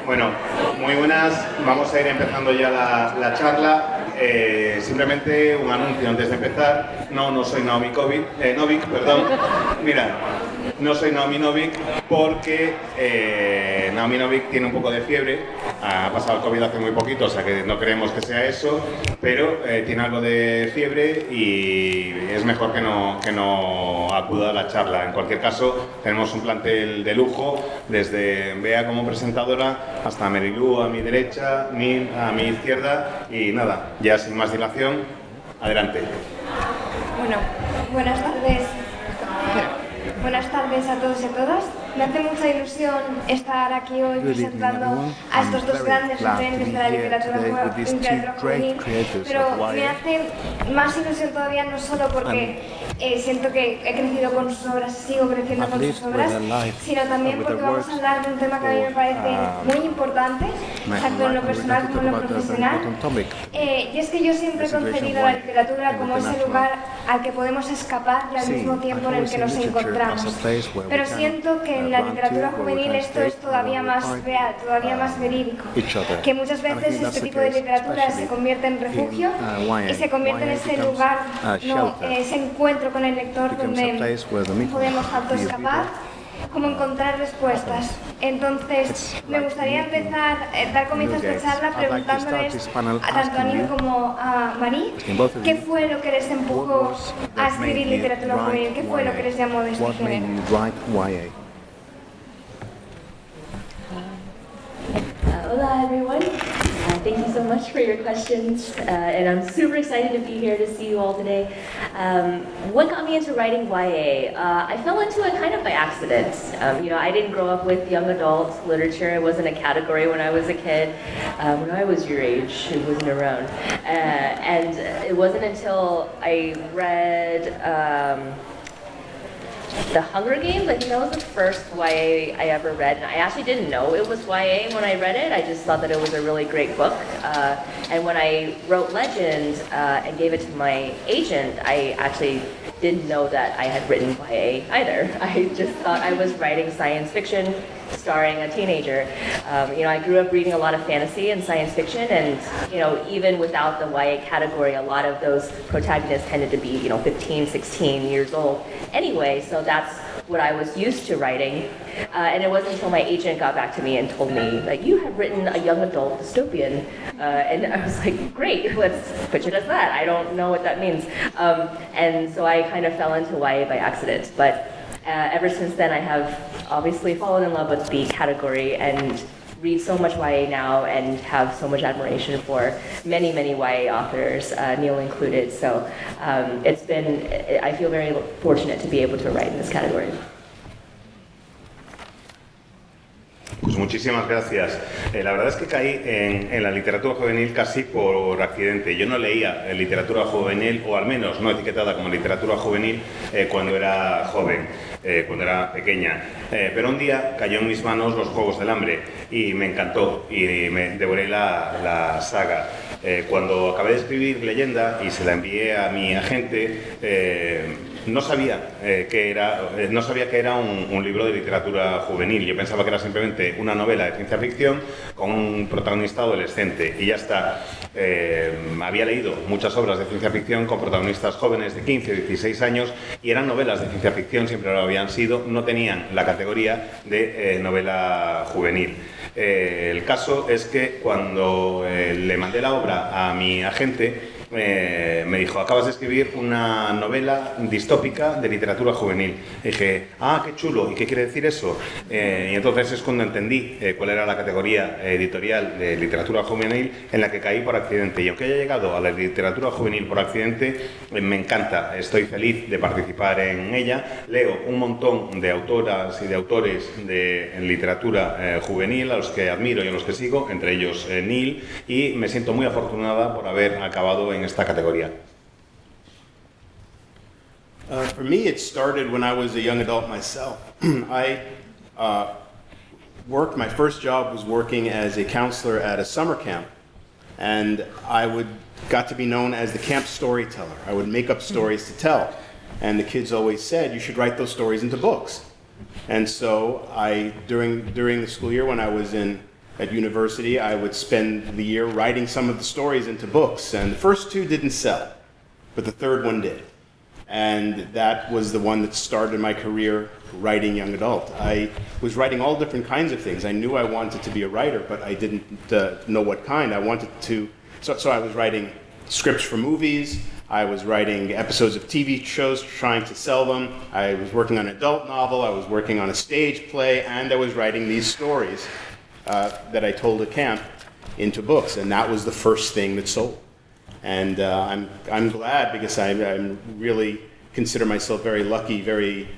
Bueno, muy buenas. Vamos a ir empezando ya la charla. Simplemente un anuncio antes de empezar. No soy Naomi Novik, perdón. Mira, no soy Naomi Novik porque Naomi Novik tiene un poco de fiebre. Ha pasado el COVID hace muy poquito, o sea que no creemos que sea eso, pero tiene algo de fiebre y es mejor que no acuda a la charla. En cualquier caso, tenemos un plantel de lujo, desde Bea como presentadora hasta Merilú a mi derecha, Neil a mi izquierda y nada, ya sin más dilación, adelante. Bueno, buenas tardes. Buenas tardes a todos y a todas. Me hace mucha ilusión estar aquí hoy presentando a estos dos grandes referentes de la literatura juvenil, pero me hace más ilusión todavía no solo porque siento que he crecido con sus obras, sigo creciendo con sus obras, sino también porque vamos a hablar de un tema que a mí me parece muy importante, tanto en lo personal como en lo profesional, y es que yo siempre he concebido la literatura como ese lugar al que podemos escapar y al mismo tiempo en el que nos encontramos. Pero siento que en la literatura juvenil esto es todavía más real, todavía más verídico, que muchas veces este tipo de literatura se convierte en refugio y se convierte en ese lugar, en ese encuentro con el lector donde podemos tanto escapar como encontrar respuestas. Entonces, me gustaría empezar, dar comienzo a esta charla preguntándoles tanto a Neil como a Marie, ¿qué fue lo que les empujó a escribir literatura juvenil? ¿Qué fue lo que les llamó de este género? Hola everyone, thank you so much for your questions, and I'm super excited to be here to see you all today. What got me into writing YA? I fell into it kind of by accident. I didn't grow up with young adult literature. It wasn't a category when I was a kid. When I was your age, it wasn't around. And it wasn't until I read The Hunger Games. I think that was the first YA I ever read, and I actually didn't know it was YA when I read it. I just thought that it was a really great book. And when I wrote Legend and gave it to my agent, I actually didn't know that I had written YA either. I just thought I was writing science fiction starring a teenager. I grew up reading a lot of fantasy and science fiction, and even without the YA category, a lot of those protagonists tended to be 15, 16 years old anyway, so that's what I was used to writing. And it wasn't until my agent got back to me and told me, like, you have written a young adult dystopian. And I was like, great, let's pitch it as that. I don't know what that means. And so I kind of fell into YA by accident. But ever since then, I have obviously fallen in love with the category and read so much YA now and have so much admiration for many, many YA authors, Neil included. So I feel very fortunate to be able to write in this category. Pues muchísimas gracias. La verdad es que caí en la literatura juvenil casi por accidente. Yo no leía literatura juvenil, o al menos no etiquetada como literatura juvenil, cuando era joven, cuando era pequeña. Pero un día cayó en mis manos Los Juegos del Hambre y me encantó y me devoré la saga. Cuando acabé de escribir Leyenda y se la envié a mi agente, no sabía que era un libro de literatura juvenil. Yo pensaba que era simplemente una novela de ciencia ficción con un protagonista adolescente y ya está. Había leído muchas obras de ciencia ficción con protagonistas jóvenes de 15 o 16 años y eran novelas de ciencia ficción, siempre lo habían sido, no tenían la categoría de novela juvenil. El caso es que cuando le mandé la obra a mi agente, me dijo, acabas de escribir una novela distópica de literatura juvenil. Y dije, qué chulo, ¿y qué quiere decir eso? Y entonces es cuando entendí cuál era la categoría editorial de literatura juvenil en la que caí por accidente. Y aunque haya llegado a la literatura juvenil por accidente, me encanta, estoy feliz de participar en ella. Leo un montón de autoras y de autores de literatura juvenil a los que admiro y a los que sigo, entre ellos Neil, y me siento muy afortunada por haber acabado en esta categoría. For me, it started when I was a young adult myself. My first job was working as a counselor at a summer camp, and got to be known as the camp storyteller. I would make up stories to tell, and the kids always said, you should write those stories into books. And so during the school year when I was in at university, I would spend the year writing some of the stories into books. And the first two didn't sell, but the third one did. And that was the one that started my career writing young adult. I was writing all different kinds of things. I knew I wanted to be a writer, but I didn't know what kind. I wanted to, so I was writing scripts for movies. I was writing episodes of TV shows, trying to sell them. I was working on an adult novel. I was working on a stage play, and I was writing these stories that I told at camp into books, and that was the first thing that sold. And I'm glad, because I really consider myself very lucky, very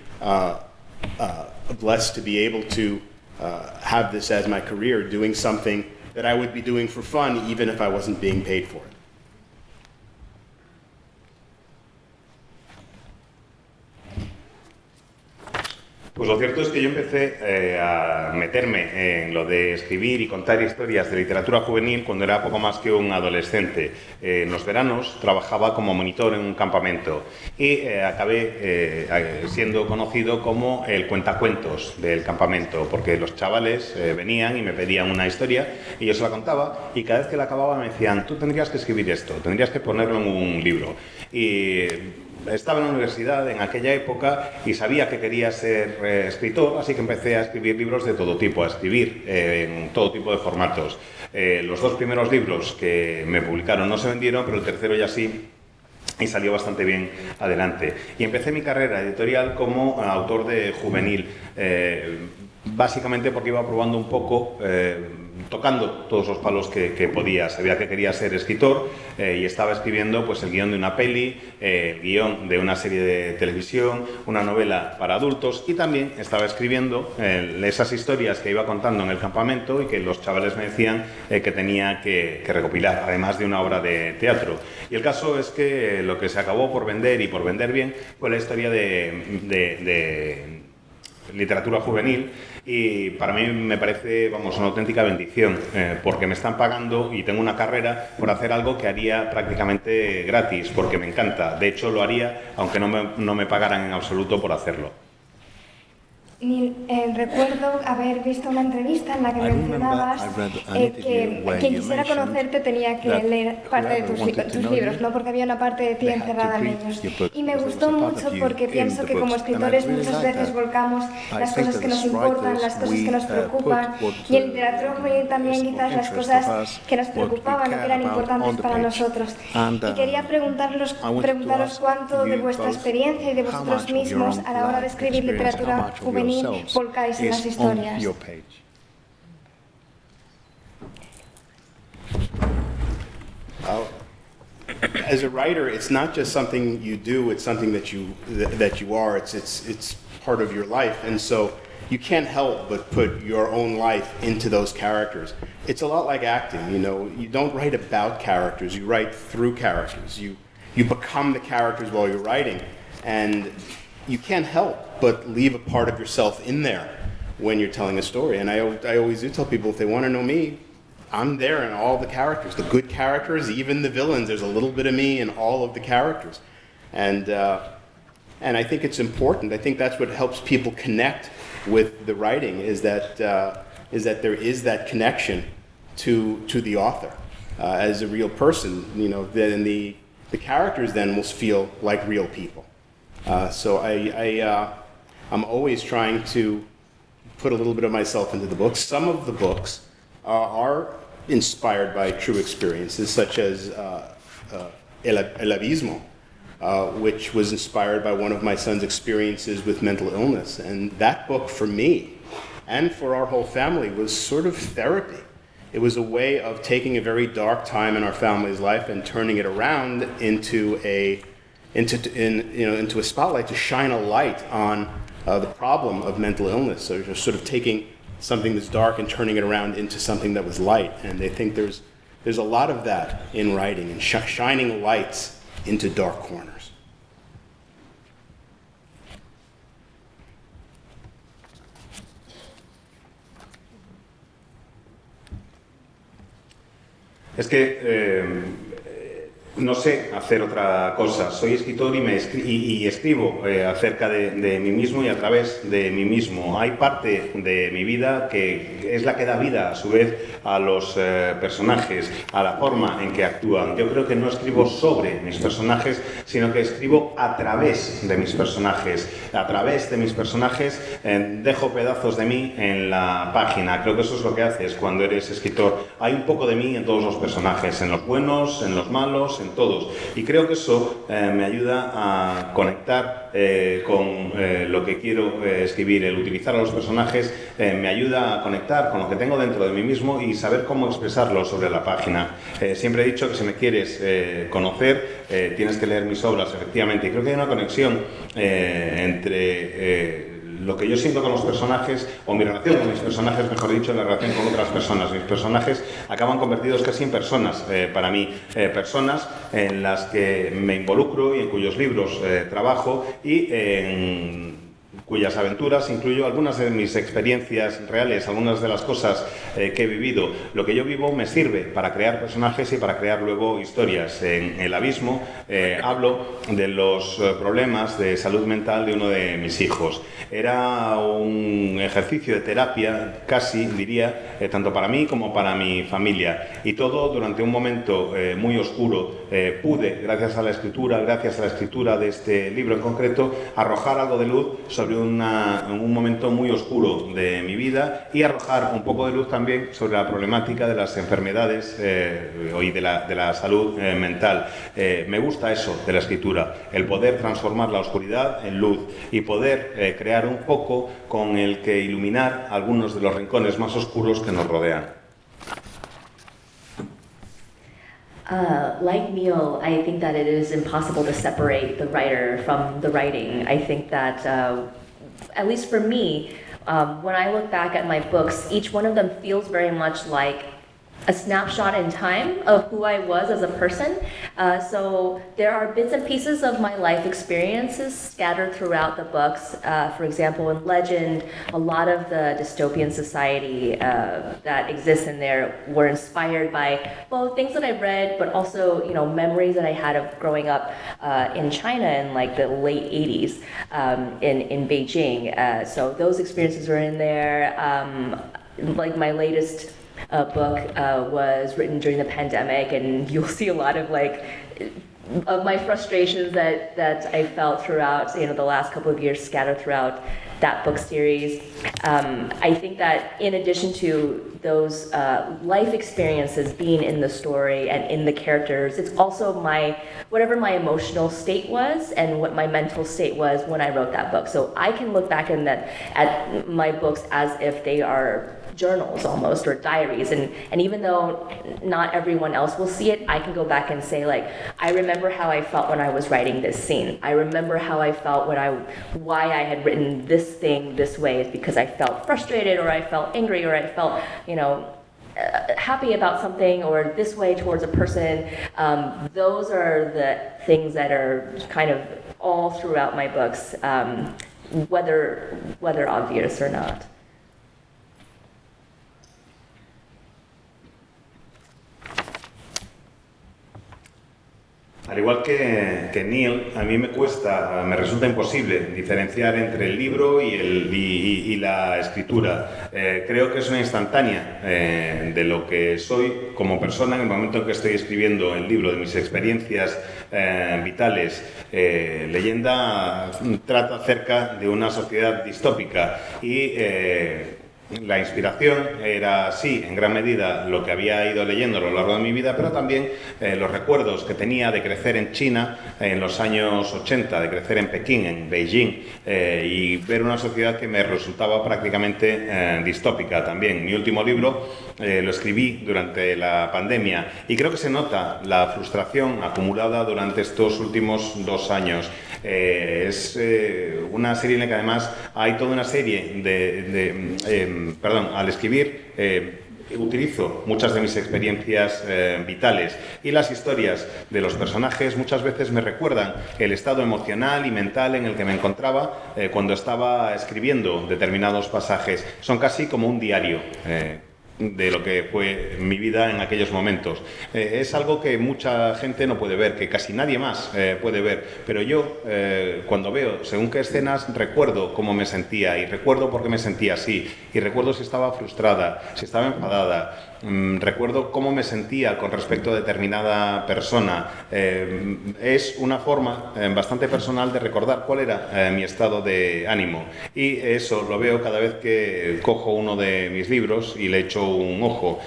blessed to be able to have this as my career, doing something that I would be doing for fun, even if I wasn't being paid for it. Pues lo cierto es que yo empecé a meterme en lo de escribir y contar historias de literatura juvenil cuando era poco más que un adolescente. En los veranos trabajaba como monitor en un campamento y acabé siendo conocido como el cuentacuentos del campamento, porque los chavales venían y me pedían una historia y yo se la contaba, y cada vez que la acababa me decían: tú tendrías que escribir esto, tendrías que ponerlo en un libro. Y estaba en la universidad en aquella época y sabía que quería ser escritor, así que empecé a escribir libros de todo tipo, a escribir en todo tipo de formatos. Los dos primeros libros que me publicaron no se vendieron, pero el tercero ya sí, y salió bastante bien adelante. Y empecé mi carrera editorial como autor de juvenil, básicamente porque iba probando un poco, tocando todos los palos que podía. Sabía que quería ser escritor y estaba escribiendo pues el guión de una peli, el guión de una serie de televisión, una novela para adultos, y también estaba escribiendo esas historias que iba contando en el campamento y que los chavales me decían que tenía que recopilar, además de una obra de teatro. Y el caso es que lo que se acabó por vender, y por vender bien, fue la historia de literatura juvenil, y para mí me parece, vamos, una auténtica bendición, porque me están pagando y tengo una carrera por hacer algo que haría prácticamente gratis, porque me encanta. De hecho, lo haría aunque no me pagaran en absoluto por hacerlo. Recuerdo haber visto una entrevista en la que mencionabas que quien quisiera conocerte tenía que leer parte de tus libros, ¿no? Porque había una parte de ti encerrada en ellos. Y me gustó mucho porque pienso que como escritores muchas veces volcamos las cosas que nos importan, las cosas que nos preocupan, y en literatura juvenil también quizás las cosas que nos preocupaban o que eran importantes para nosotros. Y quería preguntaros cuánto de vuestra experiencia y de vosotros mismos a la hora de escribir literatura juvenil volcáis en las historias. As a writer, it's not just something you do; it's something that you are. It's part of your life, and so you can't help but put your own life into those characters. It's a lot like acting. You know, you don't write about characters; you write through characters. You become the characters while you're writing, and you can't help but leave a part of yourself in there when you're telling a story. And I always do tell people, if they want to know me, I'm there in all the characters, the good characters, even the villains. There's a little bit of me in all of the characters. And I think it's important. I think that's what helps people connect with the writing, is that there is that connection to the author as a real person. You know, then the characters then will feel like real people. So I'm always trying to put a little bit of myself into the books. Some of the books are inspired by true experiences, such as El Abismo, which was inspired by one of my son's experiences with mental illness. And that book, for me and for our whole family, was sort of therapy. It was a way of taking a very dark time in our family's life and turning it around into a spotlight, to shine a light on the problem of mental illness. So you're sort of taking something that's dark and turning it around into something that was light. And they think there's a lot of that in writing, and shining lights into dark corners. Es que no sé hacer otra cosa. Soy escritor y escribo acerca de mí mismo y a través de mí mismo. Hay parte de mi vida que es la que da vida, a su vez, a los personajes, a la forma en que actúan. Yo creo que no escribo sobre mis personajes, sino que escribo a través de mis personajes. A través de mis personajes dejo pedazos de mí en la página. Creo que eso es lo que haces cuando eres escritor. Hay un poco de mí en todos los personajes, en los buenos, en los malos, en todos. Y creo que eso me ayuda a conectar con lo que quiero escribir. El utilizar a los personajes me ayuda a conectar con lo que tengo dentro de mí mismo y saber cómo expresarlo sobre la página. Siempre he dicho que si me quieres conocer, tienes que leer mis obras, efectivamente. Y creo que hay una conexión entre lo que yo siento con los personajes, o mi relación con mis personajes, mejor dicho, en la relación con otras personas. Mis personajes acaban convertidos casi en personas para mí, personas en las que me involucro y en cuyos libros trabajo y en cuyas aventuras incluyo algunas de mis experiencias reales, algunas de las cosas que he vivido. Lo que yo vivo me sirve para crear personajes y para crear luego historias. En El Abismo hablo de los problemas de salud mental de uno de mis hijos. Era un ejercicio de terapia, casi diría, tanto para mí como para mi familia. Y todo durante un momento muy oscuro. Pude, gracias a la escritura de este libro en concreto, arrojar algo de luz sobre un momento muy oscuro de mi vida y arrojar un poco de luz también sobre la problemática de las enfermedades y de la salud mental. Me gusta eso de la escritura, el poder transformar la oscuridad en luz y poder crear un foco con el que iluminar algunos de los rincones más oscuros que nos rodean. Like Neil, I think that it is impossible to separate the writer from the writing. I think that, at least for me, when I look back at my books, each one of them feels very much like a snapshot in time of who I was as a person. So there are bits and pieces of my life experiences scattered throughout the books. For example, in Legend, a lot of the dystopian society that exists in there were inspired by both things that I read, but also, you know, memories that I had of growing up in China in like the late 80s in Beijing. So those experiences were in there. Like my latest book was written during the pandemic, and you'll see a lot of my frustrations that I felt throughout, you know, the last couple of years scattered throughout that book series. I think that in addition to those life experiences being in the story and in the characters, it's also whatever my emotional state was and what my mental state was when I wrote that book. So I can look back at my books as if they are journals almost, or diaries, and even though not everyone else will see it, I can go back and say, like, I remember how I felt when I was writing this scene. I remember how I felt why I had written this thing this way, is because I felt frustrated, or I felt angry, or I felt, you know, happy about something, or this way towards a person. Those are the things that are kind of all throughout my books, whether obvious or not. Al igual que Neil, a mí me resulta imposible diferenciar entre el libro y la escritura. Creo que es una instantánea de lo que soy como persona en el momento en que estoy escribiendo el libro, de mis experiencias vitales. Leyenda trata acerca de una sociedad distópica y la inspiración era, sí, en gran medida lo que había ido leyendo a lo largo de mi vida, pero también los recuerdos que tenía de crecer en China en los años 80, de crecer en Pekín, en Beijing, y ver una sociedad que me resultaba prácticamente distópica también. Mi último libro lo escribí durante la pandemia y creo que se nota la frustración acumulada durante estos últimos 2 años. Es una serie en la que además hay toda una serie al escribir utilizo muchas de mis experiencias vitales y las historias de los personajes muchas veces me recuerdan el estado emocional y mental en el que me encontraba cuando estaba escribiendo determinados pasajes. Son casi como un diario. de lo que fue mi vida en aquellos momentos. Es algo que mucha gente no puede ver, que casi nadie más puede ver, pero yo cuando veo según qué escenas recuerdo cómo me sentía y recuerdo por qué me sentía así y recuerdo si estaba frustrada, si estaba enfadada. Recuerdo cómo me sentía con respecto a determinada persona. Es una forma bastante personal de recordar cuál era mi estado de ánimo, y eso lo veo cada vez que cojo uno de mis libros y le echo un ojo.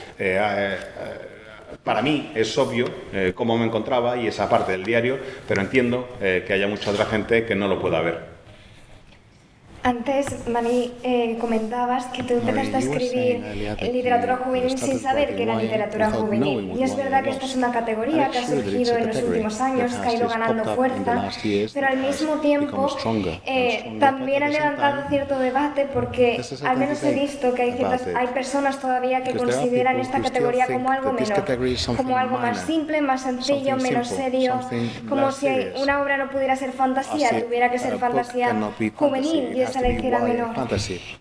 Para mí es obvio cómo me encontraba y esa parte del diario, pero entiendo que haya mucha otra gente que no lo pueda ver. Antes, Mani, comentabas que tú empezaste a escribir literatura juvenil sin saber que era literatura juvenil. Y es verdad que esta es una categoría que ha surgido en los últimos años, que ha ido ganando fuerza, pero al mismo tiempo también ha levantado cierto debate porque al menos he visto que hay personas todavía que consideran esta categoría como algo menor, como algo más simple, más sencillo, menos serio, como si una obra no pudiera ser fantasía, tuviera que ser fantasía juvenil y esa lectura menor.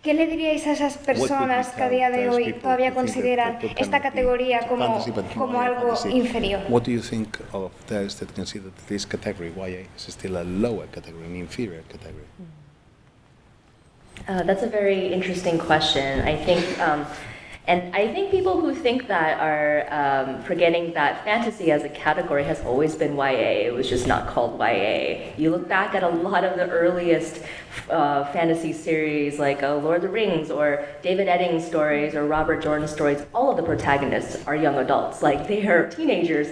¿Qué le diríais a esas personas que a día de hoy todavía consideran esta categoría como algo inferior? What do you think of those that consider this category, YA, is still a lower category, an inferior category? That's a very interesting question. And I think people who think that are forgetting that fantasy as a category has always been YA. It was just not called YA. You look back at a lot of the earliest fantasy series like Lord of the Rings or David Eddings stories or Robert Jordan stories, all of the protagonists are young adults. Like, they are teenagers.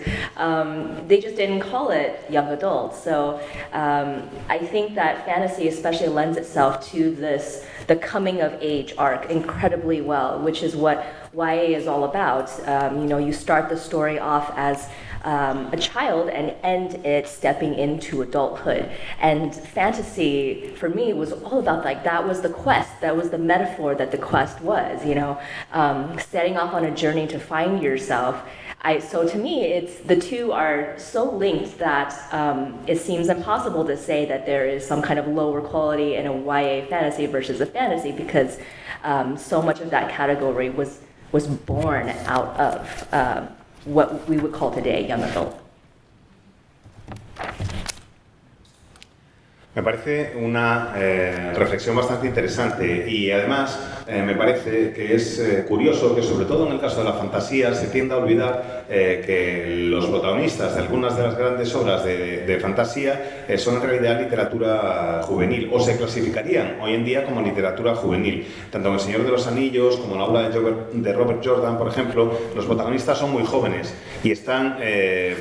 They just didn't call it young adults. So I think that fantasy especially lends itself to the coming of age arc incredibly well, which is what YA is all about. You start the story off as a child and end it stepping into adulthood. And fantasy, for me, was all about, like, that was the quest, that was the metaphor that the quest was, setting off on a journey to find yourself. So to me, the two are so linked that it seems impossible to say that there is some kind of lower quality in a YA fantasy versus a fantasy, because so much of that category was born out of what we would call today young adult. Me parece una reflexión bastante interesante y además me parece que es curioso que, sobre todo en el caso de la fantasía, se tienda a olvidar que los protagonistas de algunas de las grandes obras de fantasía son en realidad literatura juvenil, o se clasificarían hoy en día como literatura juvenil. Tanto en El Señor de los Anillos como en la obra de Robert Jordan, por ejemplo, los protagonistas son muy jóvenes y están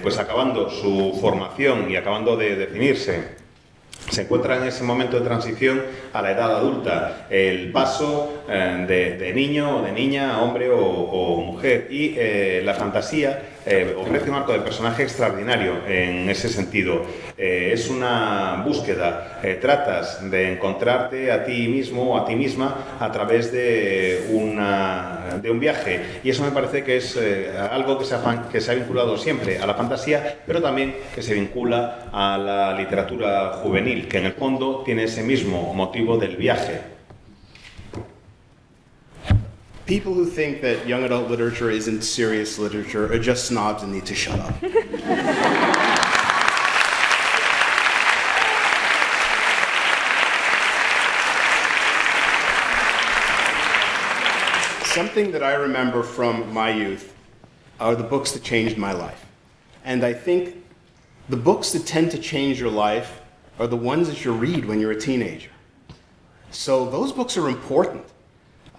pues acabando su formación y acabando de definirse. Se encuentra en ese momento de transición a la edad adulta, el paso de niño o de niña a hombre o mujer, y la fantasía ofrece un arco de personaje extraordinario en ese sentido. Es una búsqueda, tratas de encontrarte a ti mismo o a ti misma a través de un viaje, y eso me parece que es algo que se ha vinculado siempre a la fantasía, pero también que se vincula a la literatura juvenil, que en el fondo tiene ese mismo motivo del viaje. People who think that young adult literature isn't serious literature are just snobs and need to shut up. Something that I remember from my youth are the books that changed my life. And I think the books that tend to change your life are the ones that you read when you're a teenager. So those books are important.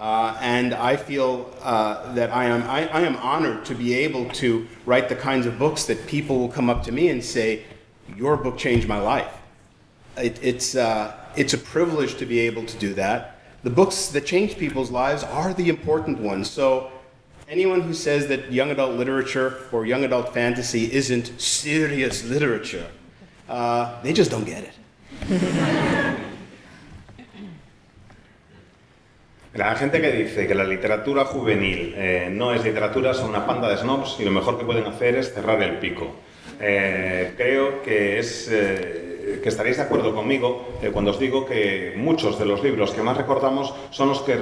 And I feel that I am honored to be able to write the kinds of books that people will come up to me and say, your book changed my life. It's a privilege to be able to do that. The books that change people's lives are the important ones. So anyone who says that young adult literature or young adult fantasy isn't serious literature, they just don't get it. La gente que dice que la literatura juvenil no es literatura son una panda de snobs y lo mejor que pueden hacer es cerrar el pico. Creo que es que estaréis de acuerdo conmigo cuando os digo que muchos de los libros que más recordamos son los que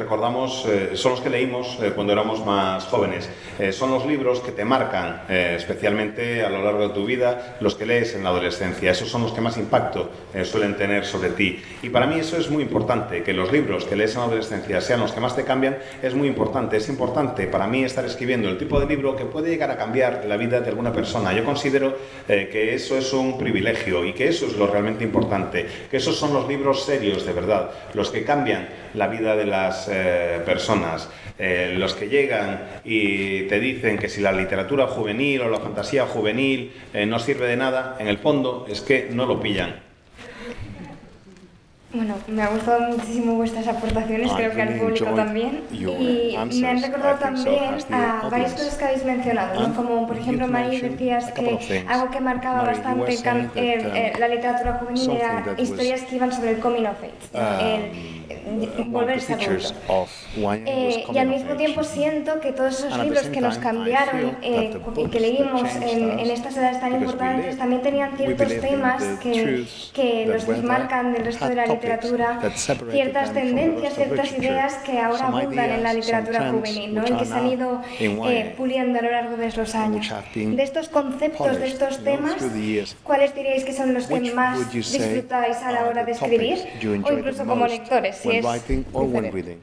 son los que leímos cuando éramos más jóvenes. Son los libros que te marcan especialmente a lo largo de tu vida, los que lees en la adolescencia. Esos son los que más impacto suelen tener sobre ti. Y para mí eso es muy importante, que los libros que lees en la adolescencia sean los que más te cambian, es muy importante. Es importante para mí estar escribiendo el tipo de libro que puede llegar a cambiar la vida de alguna persona. Yo considero que eso es un privilegio y que eso es lo realmente importante, que esos son los libros serios de verdad, los que cambian la vida de las personas, los que llegan y te dicen que si la literatura juvenil o la fantasía juvenil no sirve de nada, en el fondo es que no lo pillan. Bueno, me ha gustado muchísimo vuestras aportaciones, creo que al público también. Y me han recordado también a varias cosas que habéis mencionado, ¿no? Como por ejemplo, Mari, decías que algo que marcaba bastante la literatura juvenil era historias que iban sobre el coming of age, el volverse adulto. Y al mismo tiempo siento que todos esos libros que nos cambiaron y que leímos en estas edades tan importantes también tenían ciertos temas que los desmarcan del resto de la literatura, ciertas tendencias, ciertas ideas que ahora abundan en la literatura juvenil, ¿no? Y que se han ido puliendo a lo largo de los años. De estos conceptos, de estos temas, ¿cuáles diríais que son los que más disfrutáis a la hora de escribir? O incluso como lectores, si es diferente.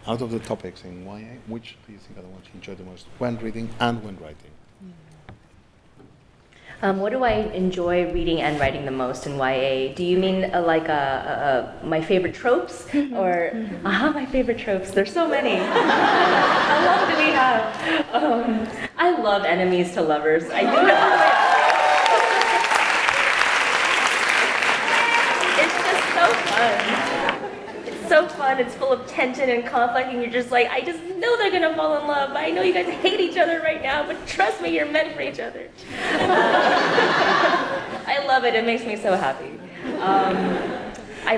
Out of the topics in YA, which do you think are the ones you enjoy the most when reading and when writing? What do I enjoy reading and writing the most in YA? Do you mean my favorite tropes? Or, my favorite tropes. There's so many. How long do we have? I love enemies to lovers. I do It's just so fun. It's so fun. It's full of tension and conflict, and you're just like, I just know they're gonna fall in love. I know you guys hate each other right now, but trust me, you're meant for each other. I love it. It makes me so happy. I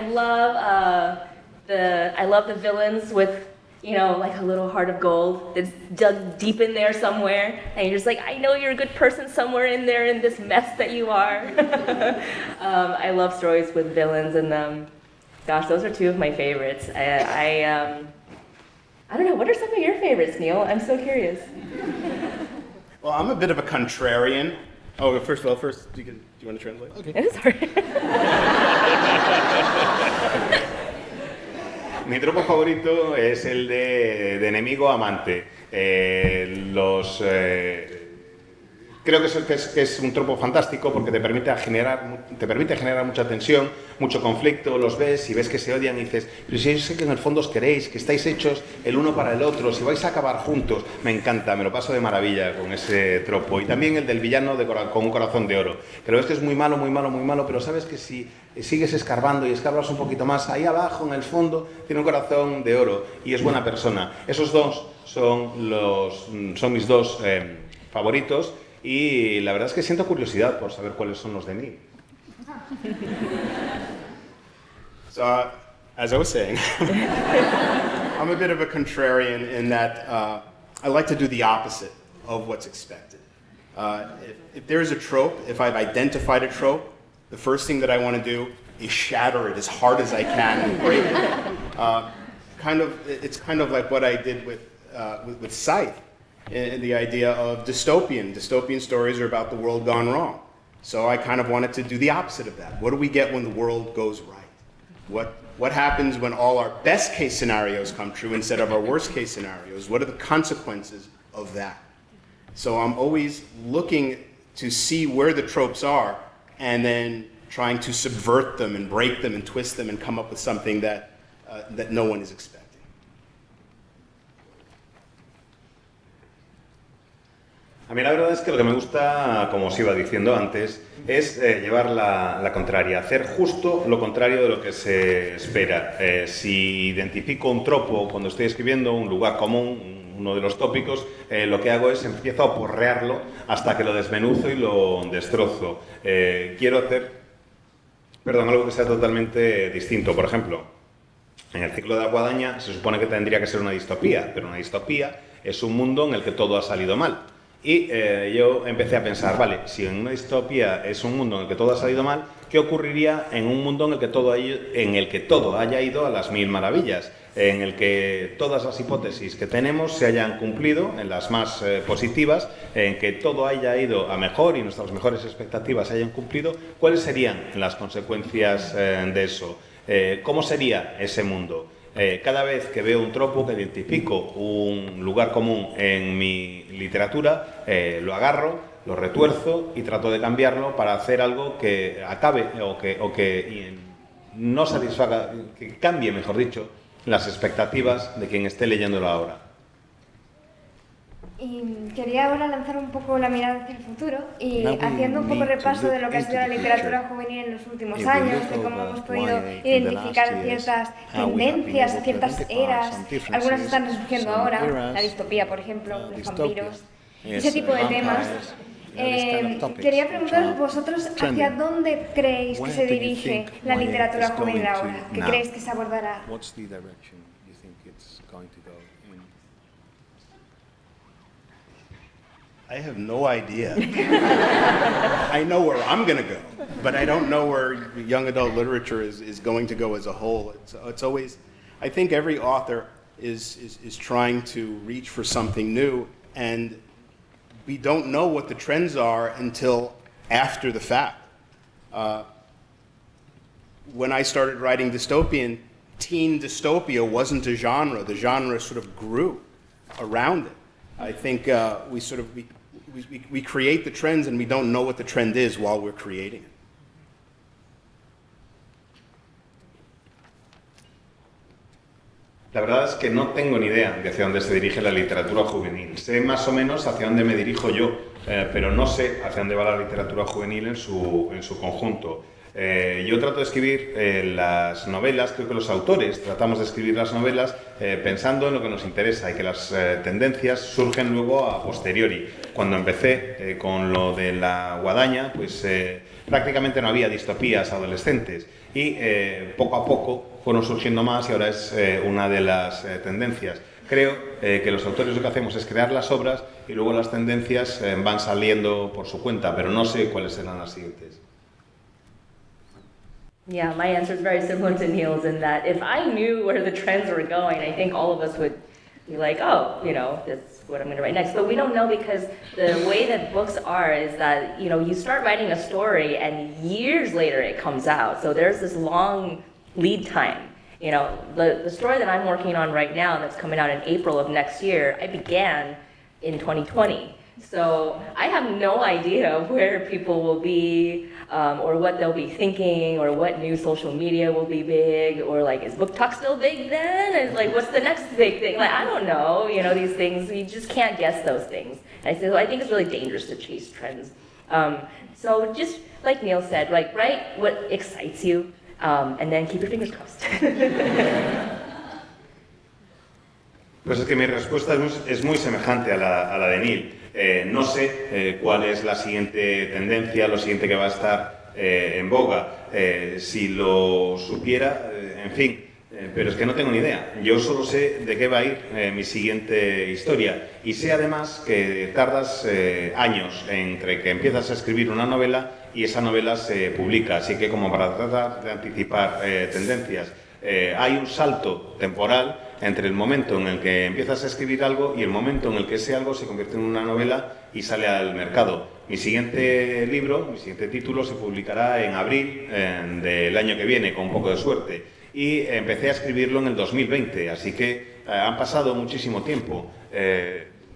love the villains with, like a little heart of gold that's dug deep in there somewhere, and you're just like, I know you're a good person somewhere in there in this mess that you are. I love stories with villains in them. Gosh, those are two of my favorites. I don't know, what are some of your favorites, Neil? I'm so curious. Well, I'm a bit of a contrarian. Oh, first, do you want to translate? Okay. Sorry. Mi tropo favorito es el de enemigo amante. Creo que es un tropo fantástico porque te permite generar mucha tensión, mucho conflicto, los ves y ves que se odian y dices, pero si yo sé que en el fondo os queréis, que estáis hechos el uno para el otro, si vais a acabar juntos. Me encanta, me lo paso de maravilla con ese tropo. Y también el del villano con un corazón de oro. Pero es que es muy malo, muy malo, muy malo, pero sabes que si sigues escarbando y escarbas un poquito más, ahí abajo en el fondo tiene un corazón de oro y es buena persona. Esos dos son mis dos favoritos. Y la verdad es que siento curiosidad por saber cuáles son los de mí. So, as I was saying, I'm a bit of a contrarian in that I like to do the opposite of what's expected. If there is a trope, if I've identified a trope, the first thing that I want to do is shatter it as hard as I can and break it. It's kind of like what I did with Scythe. And the idea of dystopian stories are about the world gone wrong. So I kind of wanted to do the opposite of that. What do we get when the world goes right? What happens when all our best case scenarios come true instead of our worst case scenarios? What are the consequences of that? So I'm always looking to see where the tropes are and then trying to subvert them and break them and twist them and come up with something that no one is expecting. A mí la verdad es que lo que me gusta, como os iba diciendo antes, es llevar la contraria, hacer justo lo contrario de lo que se espera. Si identifico un tropo cuando estoy escribiendo, un lugar común, uno de los tópicos, lo que hago es empiezo a porrearlo hasta que lo desmenuzo y lo destrozo. Quiero hacer, algo que sea totalmente distinto. Por ejemplo, en el ciclo de la guadaña se supone que tendría que ser una distopía, pero una distopía es un mundo en el que todo ha salido mal. Y yo empecé a pensar, vale, si en una distopía es un mundo en el que todo ha salido mal, ¿qué ocurriría en un mundo en el que todo haya ido a las mil maravillas? En el que todas las hipótesis que tenemos se hayan cumplido, en las más positivas, en que todo haya ido a mejor y nuestras mejores expectativas se hayan cumplido. ¿Cuáles serían las consecuencias de eso? ¿Cómo sería ese mundo? Cada vez que veo un tropo, que identifico un lugar común en mi literatura, lo agarro, lo retuerzo y trato de cambiarlo para hacer algo que acabe o que no satisfaga, que cambie, mejor dicho, las expectativas de quien esté leyéndolo ahora. Y quería ahora lanzar un poco la mirada hacia el futuro y haciendo un poco repaso de lo que ha sido la literatura juvenil en los últimos años, de cómo hemos podido identificar ciertas tendencias, ciertas eras, algunas están resurgiendo ahora, la distopía, por ejemplo, los vampiros, ese tipo de temas. Quería preguntaros vosotros hacia dónde creéis que se dirige la literatura juvenil ahora, ¿qué creéis que se abordará? I have no idea. I know where I'm going to go, but I don't know where young adult literature is going to go as a whole. It's always, I think every author is trying to reach for something new, and we don't know what the trends are until after the fact. When I started writing dystopian, teen dystopia wasn't a genre. The genre sort of grew around it. I think we create the trends and we don't know what the trend is while we're creating it. La verdad es que no tengo ni idea de hacia dónde se dirige la literatura juvenil. Sé más o menos hacia dónde me dirijo yo, pero no sé hacia dónde va la literatura juvenil en su conjunto. Yo trato de escribir las novelas, creo que los autores tratamos de escribir las novelas pensando en lo que nos interesa y que las tendencias surgen luego a posteriori. Cuando empecé con lo de la guadaña, pues prácticamente no había distopías adolescentes y poco a poco fueron surgiendo más y ahora es una de las tendencias. Creo que los autores lo que hacemos es crear las obras y luego las tendencias van saliendo por su cuenta, pero no sé cuáles serán las siguientes. Yeah, my answer is very similar to Neil's in that if I knew where the trends were going, I think all of us would be like, oh, that's what I'm going to write next. But we don't know because the way that books are is that, you start writing a story and years later it comes out. So there's this long lead time. The story that I'm working on right now that's coming out in April of next year, I began in 2020. So I have no idea where people will be or what they'll be thinking or what new social media will be big or is BookTok still big then? And what's the next big thing? I don't know, these things, you just can't guess those things. And I think it's really dangerous to chase trends. So just like Neil said, write what excites you and then keep your fingers crossed. Pues es que mi respuesta es muy semejante a la de Neil. No sé cuál es la siguiente tendencia, lo siguiente que va a estar en boga. Si lo supiera, en fin, pero es que no tengo ni idea. Yo solo sé de qué va a ir mi siguiente historia. Y sé además que tardas años entre que empiezas a escribir una novela y esa novela se publica. Así que como para tratar de anticipar tendencias, hay un salto temporal entre el momento en el que empiezas a escribir algo y el momento en el que ese algo se convierte en una novela y sale al mercado. Mi siguiente libro, mi siguiente título se publicará en abril del año que viene, con un poco de suerte. Y empecé a escribirlo en el 2020, así que han pasado muchísimo tiempo.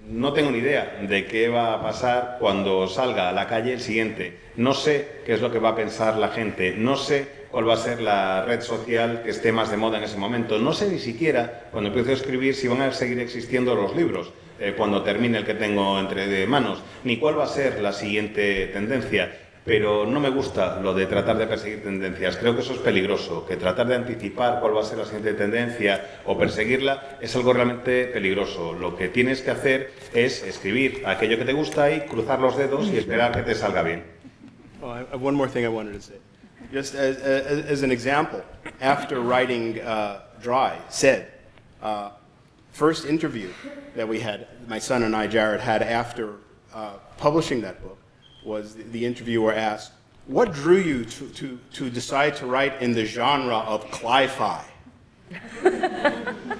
No tengo ni idea de qué va a pasar cuando salga a la calle el siguiente. No sé qué es lo que va a pensar la gente, no sé cuál va a ser la red social que esté más de moda en ese momento. No sé ni siquiera, cuando empiezo a escribir, si van a seguir existiendo los libros cuando termine el que tengo entre manos, ni cuál va a ser la siguiente tendencia. Pero no me gusta lo de tratar de perseguir tendencias. Creo que eso es peligroso, que tratar de anticipar cuál va a ser la siguiente tendencia o perseguirla es algo realmente peligroso. Lo que tienes que hacer es escribir aquello que te gusta y cruzar los dedos y esperar que te salga bien. Oh, I have one more thing I wanted to say. Just as an example, after writing Dry, Said, first interview that we had, my son and I, Jared, had after publishing that book was the interviewer asked, what drew you to decide to write in the genre of cli-fi?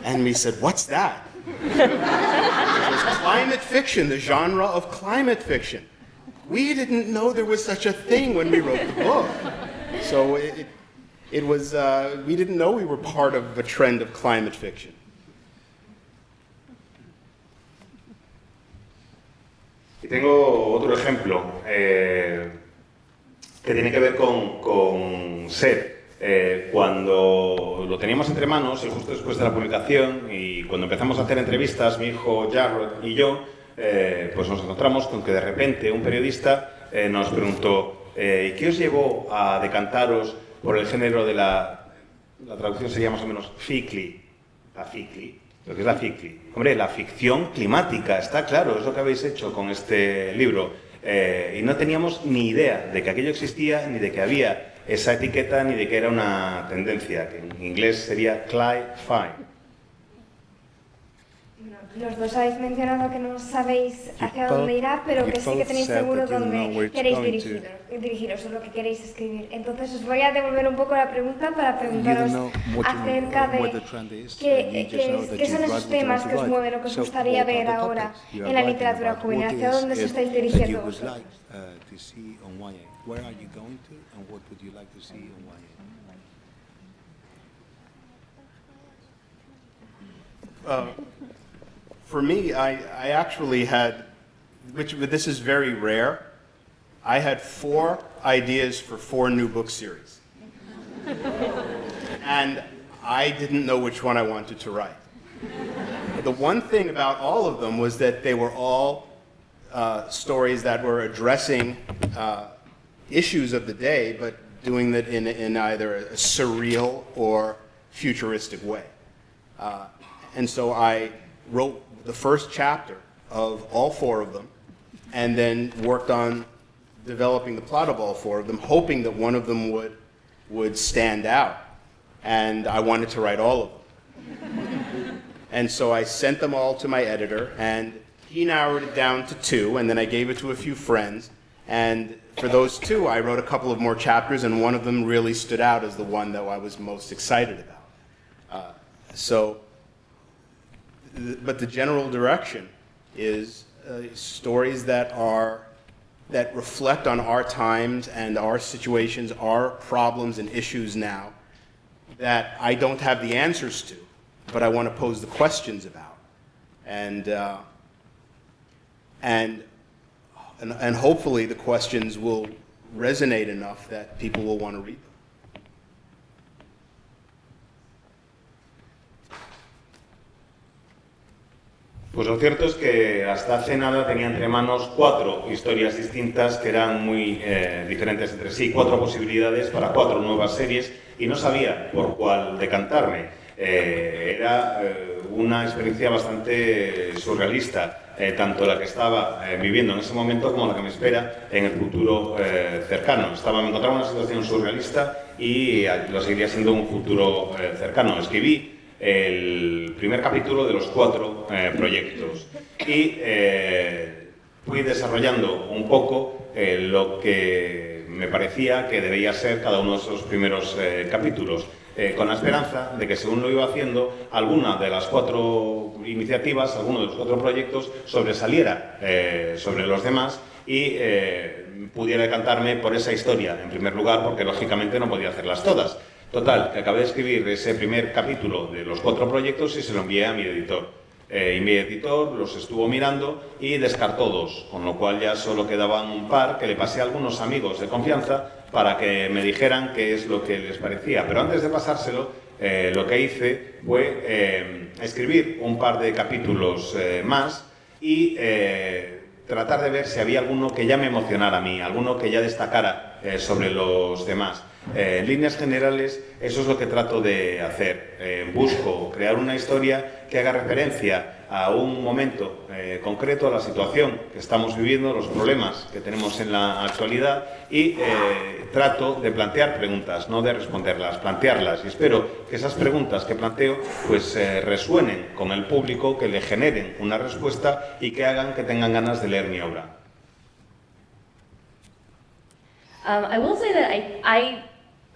And we said, what's that? It was climate fiction, the genre of climate fiction. We didn't know there was such a thing when we wrote the book. So it was, we didn't know we were part of a trend of climate fiction. Y tengo otro ejemplo que tiene que ver con Seth. Cuando lo teníamos entre manos, y justo después de la publicación, y cuando empezamos a hacer entrevistas, mi hijo Jarrod y yo, pues nos encontramos con que de repente un periodista nos preguntó ¿y qué os llevó a decantaros por el género de la traducción sería más o menos ficli, la ficli, lo que es la ficli? Hombre, la ficción climática, está claro, es lo que habéis hecho con este libro. Y no teníamos ni idea de que aquello existía, ni de que había esa etiqueta, ni de que era una tendencia, que en inglés sería cli-fi. Los dos habéis mencionado que no sabéis hacia dónde irá, pero que sí que tenéis seguro dónde queréis dirigiros o lo que queréis escribir. Entonces os voy a devolver un poco la pregunta para preguntaros acerca de qué son esos temas que os mueven o que os gustaría ver ahora en la literatura juvenil, hacia dónde os estáis dirigiendo vosotros. For me, I actually had, this is very rare, I had 4 ideas for 4 new book series. And I didn't know which one I wanted to write. The one thing about all of them was that they were all stories that were addressing issues of the day, but doing that in either a surreal or futuristic way. And so I wrote the first chapter of all 4 of them, and then worked on developing the plot of all 4 of them, hoping that one of them would stand out. And I wanted to write all of them. And so I sent them all to my editor, and he narrowed it down to 2, and then I gave it to a few friends. And for those 2, I wrote a couple of more chapters, and one of them really stood out as the one that I was most excited about. But the general direction is stories that reflect on our times and our situations, our problems and issues now that I don't have the answers to, but I want to pose the questions about, and hopefully the questions will resonate enough that people will want to read them. Pues lo cierto es que hasta hace nada tenía entre manos 4 historias distintas que eran muy diferentes entre sí, 4 posibilidades para 4 nuevas series y no sabía por cuál decantarme. Era una experiencia bastante surrealista, tanto la que estaba viviendo en ese momento como la que me espera en el futuro cercano. Me encontraba en una situación surrealista y lo seguiría siendo un futuro cercano. Escribí el primer capítulo de los 4 proyectos y fui desarrollando un poco lo que me parecía que debía ser cada uno de esos primeros capítulos, con la esperanza de que según lo iba haciendo, alguna de las 4 iniciativas, alguno de los 4 proyectos sobresaliera sobre los demás y pudiera decantarme por esa historia en primer lugar, porque lógicamente no podía hacerlas todas. Total, que acabé de escribir ese primer capítulo de los 4 proyectos y se lo envié a mi editor. Y mi editor los estuvo mirando y descartó 2, con lo cual ya solo quedaban un par que le pasé a algunos amigos de confianza para que me dijeran qué es lo que les parecía. Pero antes de pasárselo, lo que hice fue escribir un par de capítulos más y tratar de ver si había alguno que ya me emocionara a mí, alguno que ya destacara sobre los demás. En líneas generales, eso es lo que trato de hacer. Busco crear una historia que haga referencia a un momento concreto, a la situación que estamos viviendo, los problemas que tenemos en la actualidad y trato de plantear preguntas, no de responderlas, plantearlas. Y espero que esas preguntas que planteo pues resuenen con el público, que le generen una respuesta y que hagan que tengan ganas de leer mi obra. I will say that I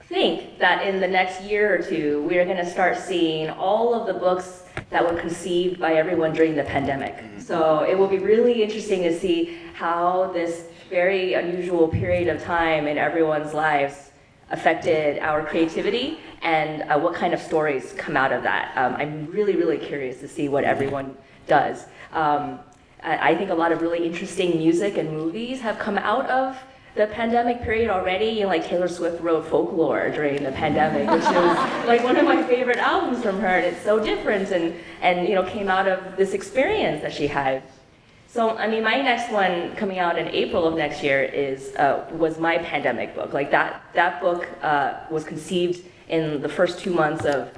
think that in the next year or two, we are going to start seeing all of the books that were conceived by everyone during the pandemic. So it will be really interesting to see how this very unusual period of time in everyone's lives affected our creativity and what kind of stories come out of that. I'm really, really curious to see what everyone does. I think a lot of really interesting music and movies have come out of the pandemic period already. You know, like Taylor Swift wrote Folklore during the pandemic, which is like one of my favorite albums from her, and it's so different and you know, came out of this experience that she had. So, I mean, my next one coming out in April of next year was my pandemic book. Like that book was conceived in the first 2 months of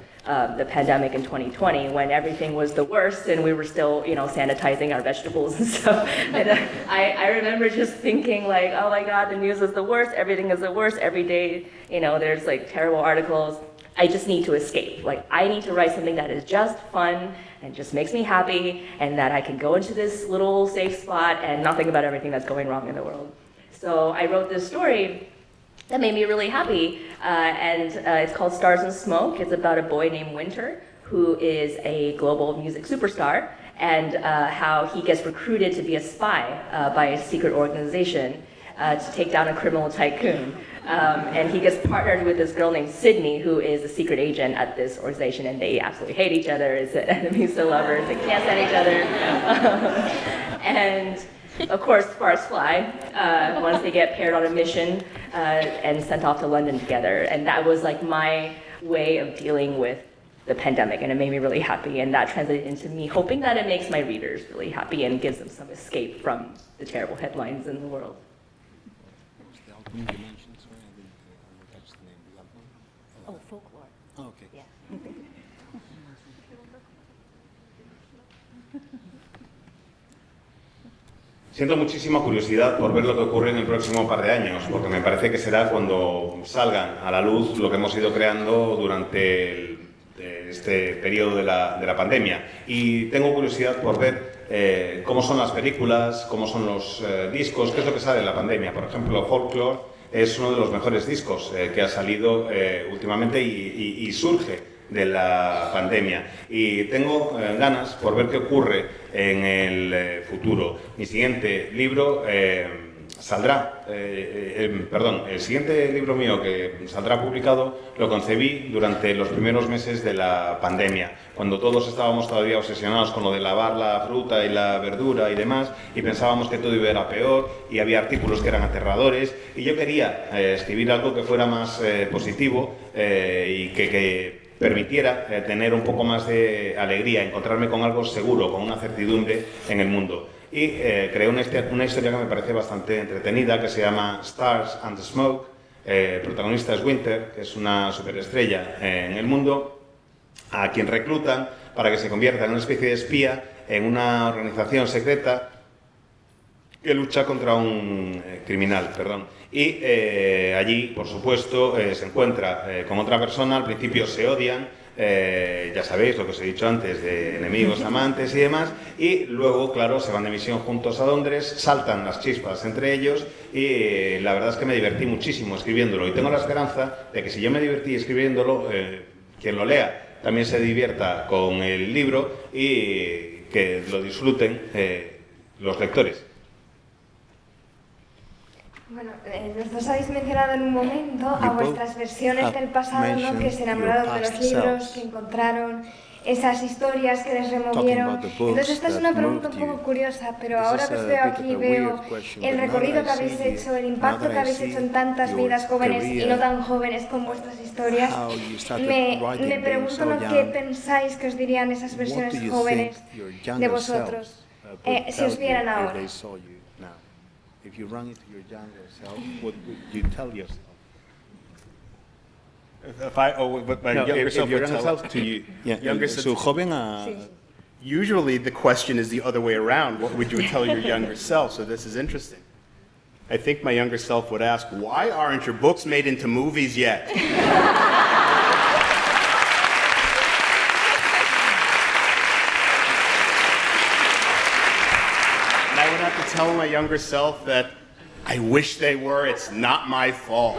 the pandemic in 2020, when everything was the worst and we were still, you know, sanitizing our vegetables and stuff. And I remember just thinking like, oh my God, the news is the worst, everything is the worst, every day, you know, there's like terrible articles. I just need to escape. Like, I need to write something that is just fun and just makes me happy, and that I can go into this little safe spot and not think about everything that's going wrong in the world. So I wrote this story that made me really happy, and it's called Stars and Smoke. It's about a boy named Winter, who is a global music superstar, and how he gets recruited to be a spy by a secret organization to take down a criminal tycoon. And he gets partnered with this girl named Sydney, who is a secret agent at this organization, and they absolutely hate each other. It's enemies to lovers. They can't stand each other. And of course, sparks fly once they get paired on a mission and sent off to London together. And that was like my way of dealing with the pandemic, and it made me really happy. And that translated into me hoping that it makes my readers really happy and gives them some escape from the terrible headlines in the world. The album you mentioned, sorry, I didn't catch the name of the album. Oh, Folklore. Oh, okay. Yeah. Siento muchísima curiosidad por ver lo que ocurre en el próximo par de años, porque me parece que será cuando salgan a la luz lo que hemos ido creando durante este periodo de la pandemia. Y tengo curiosidad por ver cómo son las películas, cómo son los discos, qué es lo que sale de la pandemia. Por ejemplo, Folklore es uno de los mejores discos que ha salido últimamente y surge de la pandemia, y tengo ganas por ver qué ocurre en el futuro. Mi siguiente libro saldrá, el siguiente libro mío que saldrá publicado lo concebí durante los primeros meses de la pandemia, cuando todos estábamos todavía obsesionados con lo de lavar la fruta y la verdura y demás, y pensábamos que todo iba a ir a peor, y había artículos que eran aterradores, y yo quería escribir algo que fuera más positivo y que permitiera tener un poco más de alegría, encontrarme con algo seguro, con una certidumbre en el mundo. Y creé una historia que me parece bastante entretenida, que se llama Stars and Smoke. El protagonista es Winter, que es una superestrella en el mundo, a quien reclutan para que se convierta en una especie de espía en una organización secreta que lucha contra un criminal, Y allí, por supuesto, se encuentra con otra persona. Al principio se odian, ya sabéis lo que os he dicho antes, de enemigos, amantes y demás, y luego, claro, se van de misión juntos a Londres, saltan las chispas entre ellos, y la verdad es que me divertí muchísimo escribiéndolo, y tengo la esperanza de que si yo me divertí escribiéndolo, quien lo lea también se divierta con el libro y que lo disfruten los lectores. Bueno, los dos habéis mencionado en un momento a vuestras versiones del pasado, ¿no? Que se enamoraron de los libros, que encontraron esas historias que les removieron. Entonces esta es una pregunta un poco curiosa, pero ahora que os veo aquí veo el recorrido que habéis hecho, el impacto que habéis hecho en tantas vidas jóvenes y no tan jóvenes con vuestras historias. Me pregunto, ¿no? ¿Qué pensáis que os dirían esas versiones jóvenes de vosotros si os vieran ahora? If you run into your younger self, what would you tell yourself? If your younger self to you. Yeah, Younger su joven a... Usually the question is the other way around. What would you tell your younger self? So this is interesting. I think my younger self would ask, why aren't your books made into movies yet? And I would have to tell my younger self that I wish they were. It's not my fault.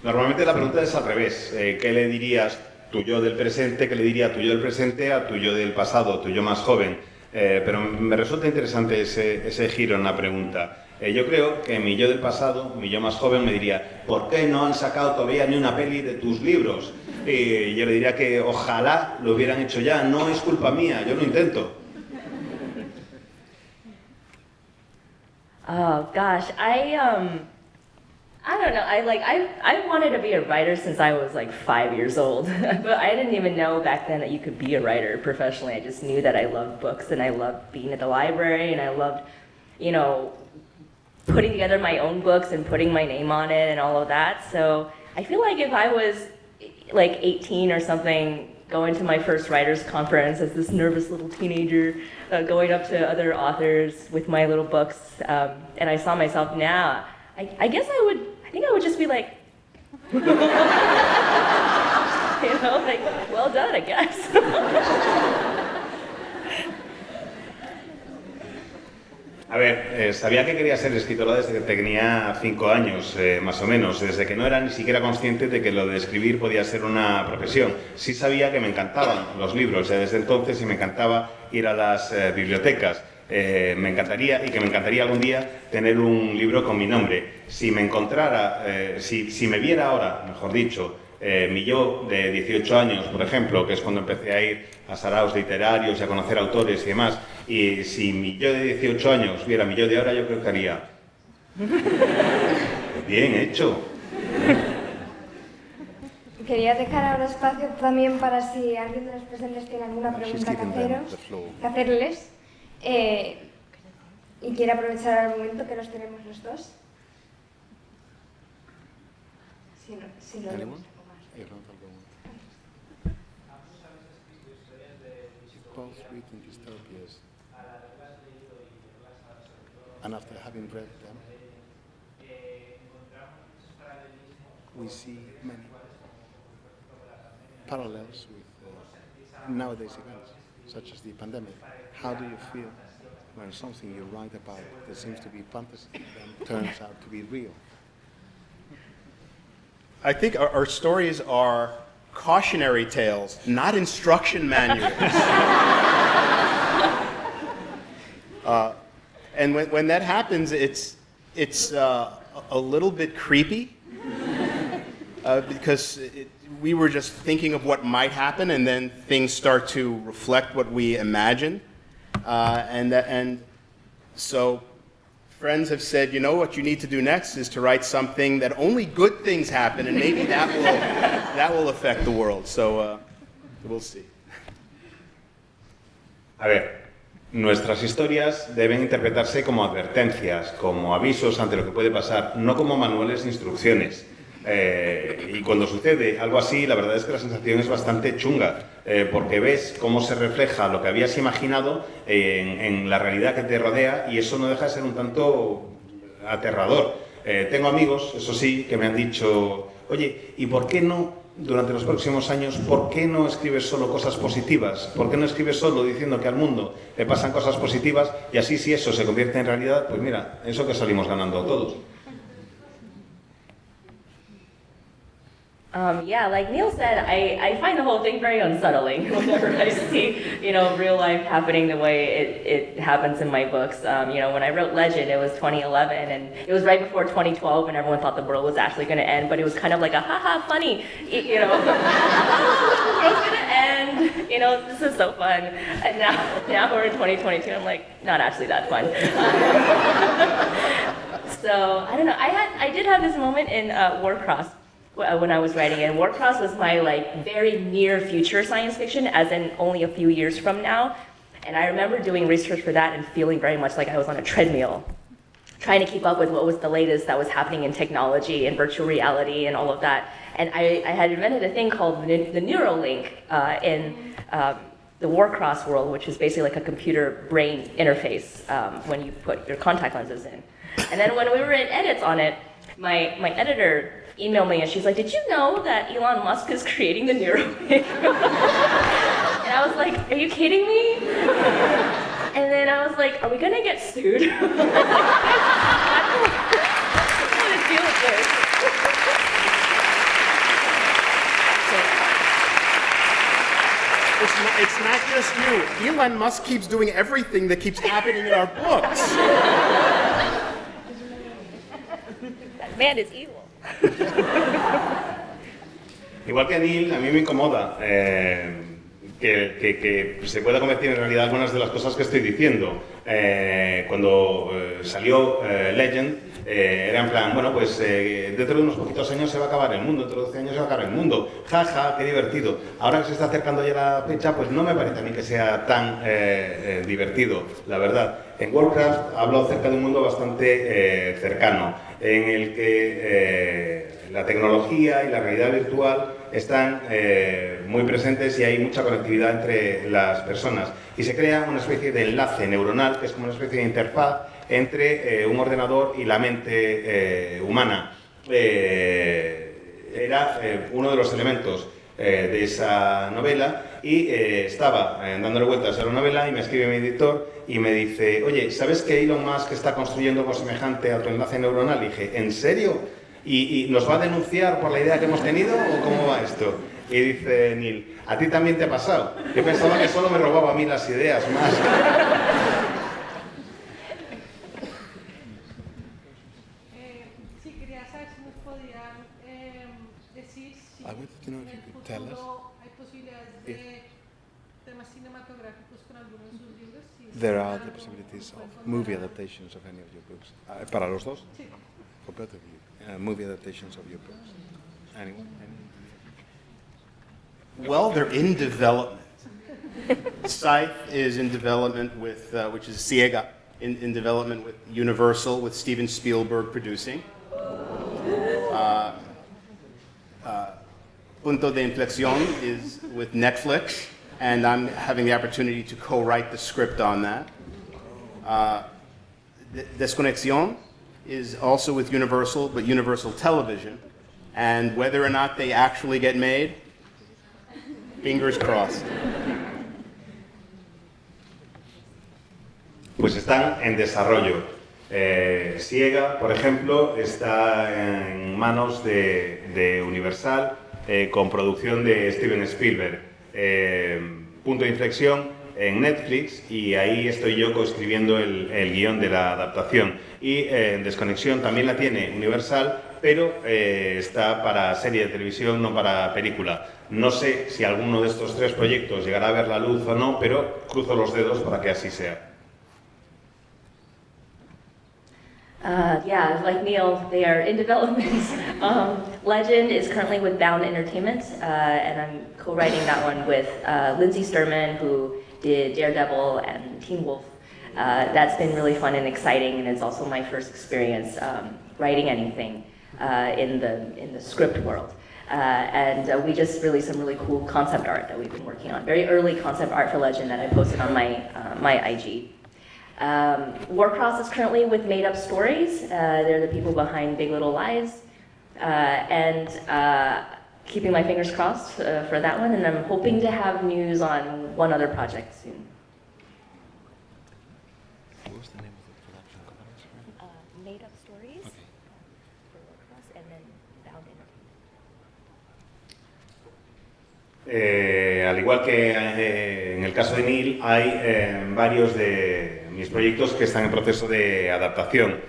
Normalmente la pregunta es al revés. ¿Qué le dirías tu yo del presente? ¿Qué le diría tu yo del presente a tu yo del pasado, tu yo más joven? Pero me resulta interesante ese giro en la pregunta. Yo creo que mi yo del pasado, mi yo más joven, me diría: ¿por qué no han sacado todavía ni una peli de tus libros? Y yo le diría que ojalá lo hubieran hecho ya. No es culpa mía, yo lo intento. Oh gosh, I don't know. I wanted to be a writer since I was like 5 years old, but I didn't even know back then that you could be a writer professionally. I just knew that I loved books and I loved being at the library and I loved, you know, putting together my own books and putting my name on it and all of that. So I feel like if I was like 18 or something, going to my first writers conference as this nervous little teenager, going up to other authors with my little books, and I saw myself now, I guess I think I would just be like, you know, like, well done, I guess. A ver, sabía que quería ser escritora desde que tenía 5 años, más o menos, desde que no era ni siquiera consciente de que lo de escribir podía ser una profesión. Sí sabía que me encantaban los libros desde entonces y me encantaba ir a las bibliotecas. Me encantaría algún día tener un libro con mi nombre. Si me encontrara, si me viera ahora, mejor dicho, mi yo de 18 años, por ejemplo, que es cuando empecé a ir a saraos literarios y a conocer autores y demás, y si mi yo de 18 años viera mi yo de ahora, yo creo que haría: bien hecho. Quería dejar ahora espacio también para si alguien de los presentes tiene alguna pregunta que hacerles. Y quiere aprovechar el momento que los tenemos los dos. Si no, ¿Anyone? Both written dystopias. And after having read them, we see many parallels with nowadays events, such as the pandemic. How do you feel when something you write about that seems to be fantasy then turns out to be real? I think our stories are cautionary tales, not instruction manuals. And when that happens, it's a little bit creepy because we were just thinking of what might happen, and then things start to reflect what we imagined. And so friends have said, you know, what you need to do next is to write something that only good things happen, and maybe that will affect the world. So we'll see. A ver, nuestras historias deben interpretarse como advertencias, como avisos ante lo que puede pasar, no como manuales de instrucciones. Y cuando sucede algo así, la verdad es que la sensación es bastante chunga, porque ves cómo se refleja lo que habías imaginado en la realidad que te rodea, y eso no deja de ser un tanto aterrador. Tengo amigos, eso sí, que me han dicho: oye, ¿y por qué no, durante los próximos años, por qué no escribes solo cosas positivas? ¿Por qué no escribes solo diciendo que al mundo le pasan cosas positivas, y así, si eso se convierte en realidad, pues mira, eso que salimos ganando todos? Yeah, like Neil said, I find the whole thing very unsettling whenever I see, you know, real life happening the way it happens in my books. You know, when I wrote Legend, it was 2011, and it was right before 2012, and everyone thought the world was actually going to end, but it was kind of like a haha funny, you know, the world's going to end, you know, this is so fun. And now we're in 2022, and I'm like, not actually that fun. So, I don't know, I did have this moment in Warcross when I was writing it. Warcross was my like very near future science fiction, as in only a few years from now. And I remember doing research for that and feeling very much like I was on a treadmill, trying to keep up with what was the latest that was happening in technology and virtual reality and all of that. And I had invented a thing called the Neuralink in the Warcross world, which is basically like a computer brain interface when you put your contact lenses in. And then when we were in edits on it, my editor emailed me and she's like, did you know that Elon Musk is creating the Neuralink? And I was like, are you kidding me? And then I was like, are we gonna get sued? I don't want to deal with this. It's not just you. Elon Musk keeps doing everything that keeps happening in our books. That man is evil. Igual que a Neil, a mí me incomoda que se pueda convertir en realidad algunas de las cosas que estoy diciendo. Cuando salió Legend, era en plan, bueno, pues dentro de unos poquitos años se va a acabar el mundo, dentro de 12 años se va a acabar el mundo. Jaja, qué divertido. Ahora que se está acercando ya la fecha, pues no me parece a mí que sea tan divertido, la verdad. En Warcraft hablo acerca de un mundo bastante cercano, en el que la tecnología y la realidad virtual están muy presentes y hay mucha conectividad entre las personas. Y se crea una especie de enlace neuronal, que es como una especie de interfaz entre un ordenador y la mente humana. Era uno de los elementos de esa novela y estaba dándole vueltas a la novela y me escribe mi editor y me dice, oye, ¿sabes que Elon Musk está construyendo algo semejante a tu enlace neuronal? Y dije, ¿en serio? ¿Y nos va a denunciar por la idea que hemos tenido o cómo va esto? Y dice Neil, ¿a ti también te ha pasado? Yo pensaba que solo me robaba a mí las ideas más. Sí, quería saber si nos podían decir si I wanted to know if you could tell us hay posibilidades de temas cinematográficos con algunos de sus libros. Si there are están the algo possibilities que of pueden movie contar. adaptations of any of your books. Para los dos? Sí. For both of you. Movie adaptations of your books. Anyone? Well, they're in development. Scythe is in development with, which is Ciega, in development with Universal, with Steven Spielberg producing. Punto de Inflexión is with Netflix, and I'm having the opportunity to co-write the script on that. Desconexión is also with Universal, but Universal Television. And whether or not they actually get made, fingers crossed. Pues están en desarrollo. Ciega, por ejemplo, está en manos de Universal, con producción de Steven Spielberg. Punto de Inflexión en Netflix, y ahí estoy yo coescribiendo el guión de la adaptación. Y Desconexión también la tiene Universal, pero está para serie de televisión, no para película. No sé si alguno de estos tres proyectos llegará a ver la luz o no, pero cruzo los dedos para que así sea. Yeah, like Neil, they are in development. Legend is currently with Bound Entertainment, and I'm co-writing that one with Lindsay Sturman, who did Daredevil and Teen Wolf. That's been really fun and exciting, and it's also my first experience writing anything in the script world. And we just released some really cool concept art that we've been working on. Very early concept art for Legend that I posted on my IG. Warcross is currently with Made Up Stories. They're the people behind Big Little Lies. And keeping my fingers crossed for that one. And I'm hoping to have news on one other project soon. What was the name of the production company? Made Up Stories for Warcross, and then Bound Entertainment. Al igual que en el caso de Neil, hay varios de mis proyectos que están en proceso de adaptación.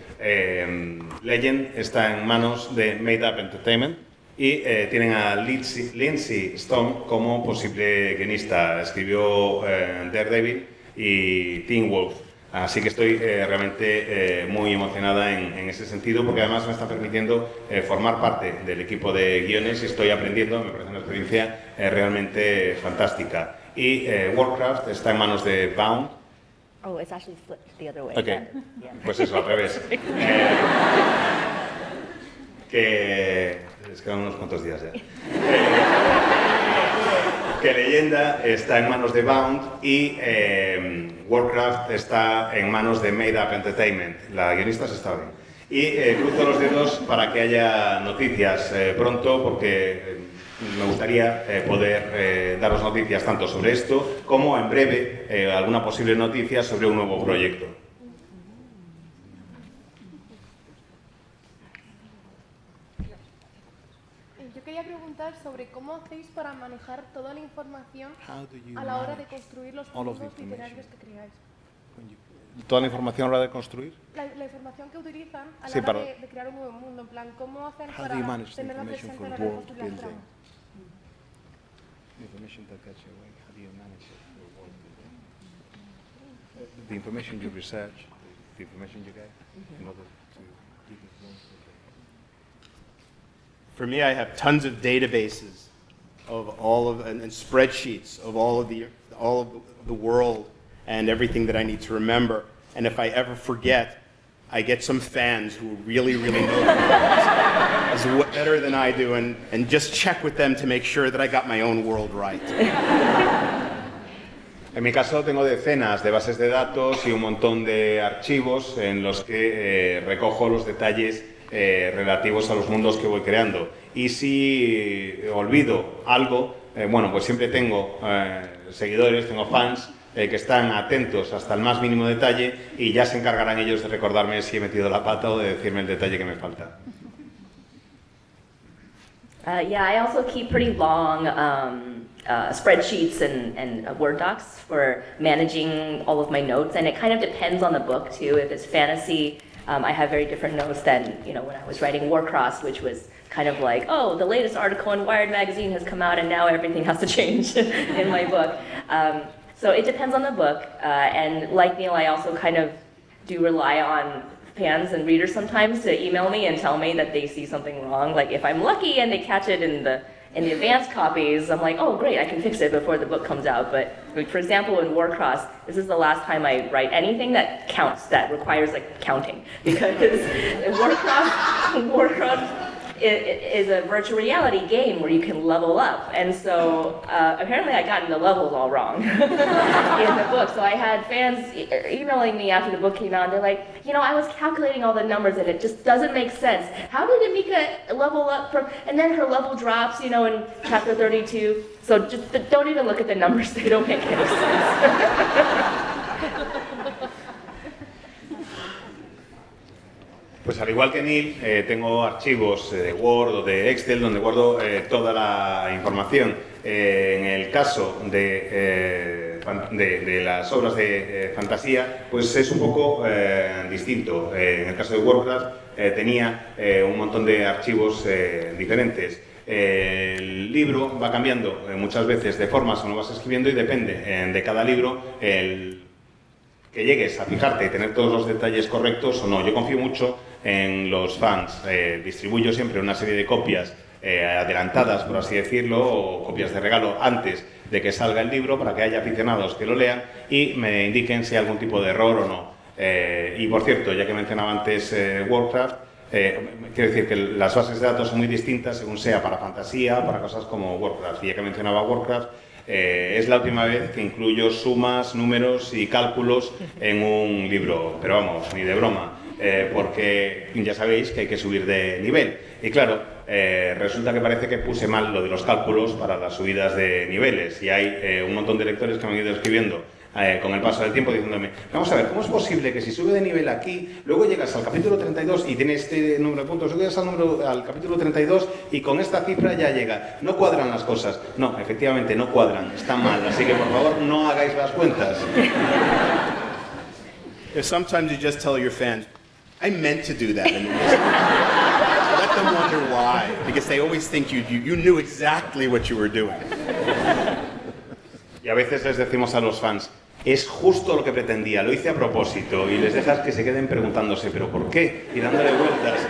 Legend está en manos de Made Up Entertainment y tienen a Lindsay Stone como posible guionista. Escribió Daredevil y Teen Wolf. Así que estoy realmente muy emocionada en ese sentido, porque además me están permitiendo formar parte del equipo de guiones y estoy aprendiendo. Me parece una experiencia realmente fantástica. Y Warcraft está en manos de Bound. Oh, it's actually flipped the other way. Okay. Yeah. Pues eso, al revés. Que les quedan unos cuantos días ya. Que Leyenda está en manos de Bound y Warcraft está en manos de Made Up Entertainment. La guionista se está bien. Y cruzo los dedos para que haya noticias pronto, porque me gustaría poder daros noticias tanto sobre esto como en breve alguna posible noticia sobre un nuevo proyecto. Yo quería preguntar sobre cómo hacéis para manejar toda la información How do you a la hora de manage construir los all of the mundos literarios que creáis. toda la información a la hora de construir? La información que utilizan a la Sí, hora para- de crear un nuevo mundo, en plan, ¿cómo hacen How para do you manage the tenerla information presente for a la hora de world construir las building? tramas? The information that gets you away, how do you manage it for world building? The information you research, the information you get in order to do the world building. For me, I have tons of databases of all of and spreadsheets of all of the world and everything that I need to remember. And if I ever forget, I get some fans who really, really know as better than I do, and just check with them to make sure that I got my own world right. En mi caso tengo decenas de bases de datos y un montón de archivos en los que recojo los detalles relativos a los mundos que voy creando. Y si olvido algo, bueno, pues siempre tengo seguidores, tengo fans que están atentos hasta el más mínimo detalle y ya se encargarán ellos de recordarme si he metido la pata o de decirme el detalle que me falta. Yeah, I also keep pretty long spreadsheets and Word docs for managing all of my notes, and it kind of depends on the book too. If it's fantasy, I have very different notes than when I was writing Warcross, which was kind of like, oh, the latest article in Wired magazine has come out, and now everything has to change in my book. So it depends on the book, and like Neil, I also kind of do rely on fans and readers sometimes to email me and tell me that they see something wrong. Like if I'm lucky and they catch it in the advanced copies, I'm like, oh great, I can fix it before the book comes out. But for example, in Warcross, this is the last time I write anything that counts, that requires like counting, because Warcross is a virtual reality game where you can level up, and so apparently I gotten the levels all wrong in the book. So I had fans emailing me after the book came out, and they're like, I was calculating all the numbers and it just doesn't make sense. How did Amika level up from, and then her level drops, in chapter 32. So just don't even look at the numbers, they don't make any sense. Pues al igual que Neil, tengo archivos de Word o de Excel donde guardo toda la información. En el caso de las obras de fantasía, pues es un poco distinto. En el caso de Warcraft tenía un montón de archivos diferentes. El libro va cambiando muchas veces de forma según lo vas escribiendo y depende de cada libro que llegues a fijarte y tener todos los detalles correctos o no. Yo confío mucho en los fans. Distribuyo siempre una serie de copias adelantadas, por así decirlo, o copias de regalo antes de que salga el libro para que haya aficionados que lo lean y me indiquen si hay algún tipo de error o no. Y por cierto, ya que mencionaba antes Warcraft, quiero decir que las bases de datos son muy distintas según sea para fantasía, para cosas como Warcraft. Y ya que mencionaba Warcraft, es la última vez que incluyo sumas, números y cálculos en un libro, pero vamos, ni de broma, porque ya sabéis que hay que subir de nivel. Y claro, resulta que parece que puse mal lo de los cálculos para las subidas de niveles y hay un montón de lectores que me han ido escribiendo con el paso del tiempo diciéndome, vamos a ver, ¿cómo es posible que si sube de nivel aquí, luego llegas al capítulo 32 y tiene este número de puntos, llegas al capítulo 32 y con esta cifra ya llega? No cuadran las cosas. No, efectivamente no cuadran, están mal, así que por favor no hagáis las cuentas. Sometimes you just tell your fans, I meant to do that. And let them wonder why, because they always think you knew exactly what you were doing. Y a veces les decimos a los fans, es justo lo que pretendía, lo hice a propósito, y les dejas que se queden preguntándose, ¿pero por qué? Y dándole vueltas.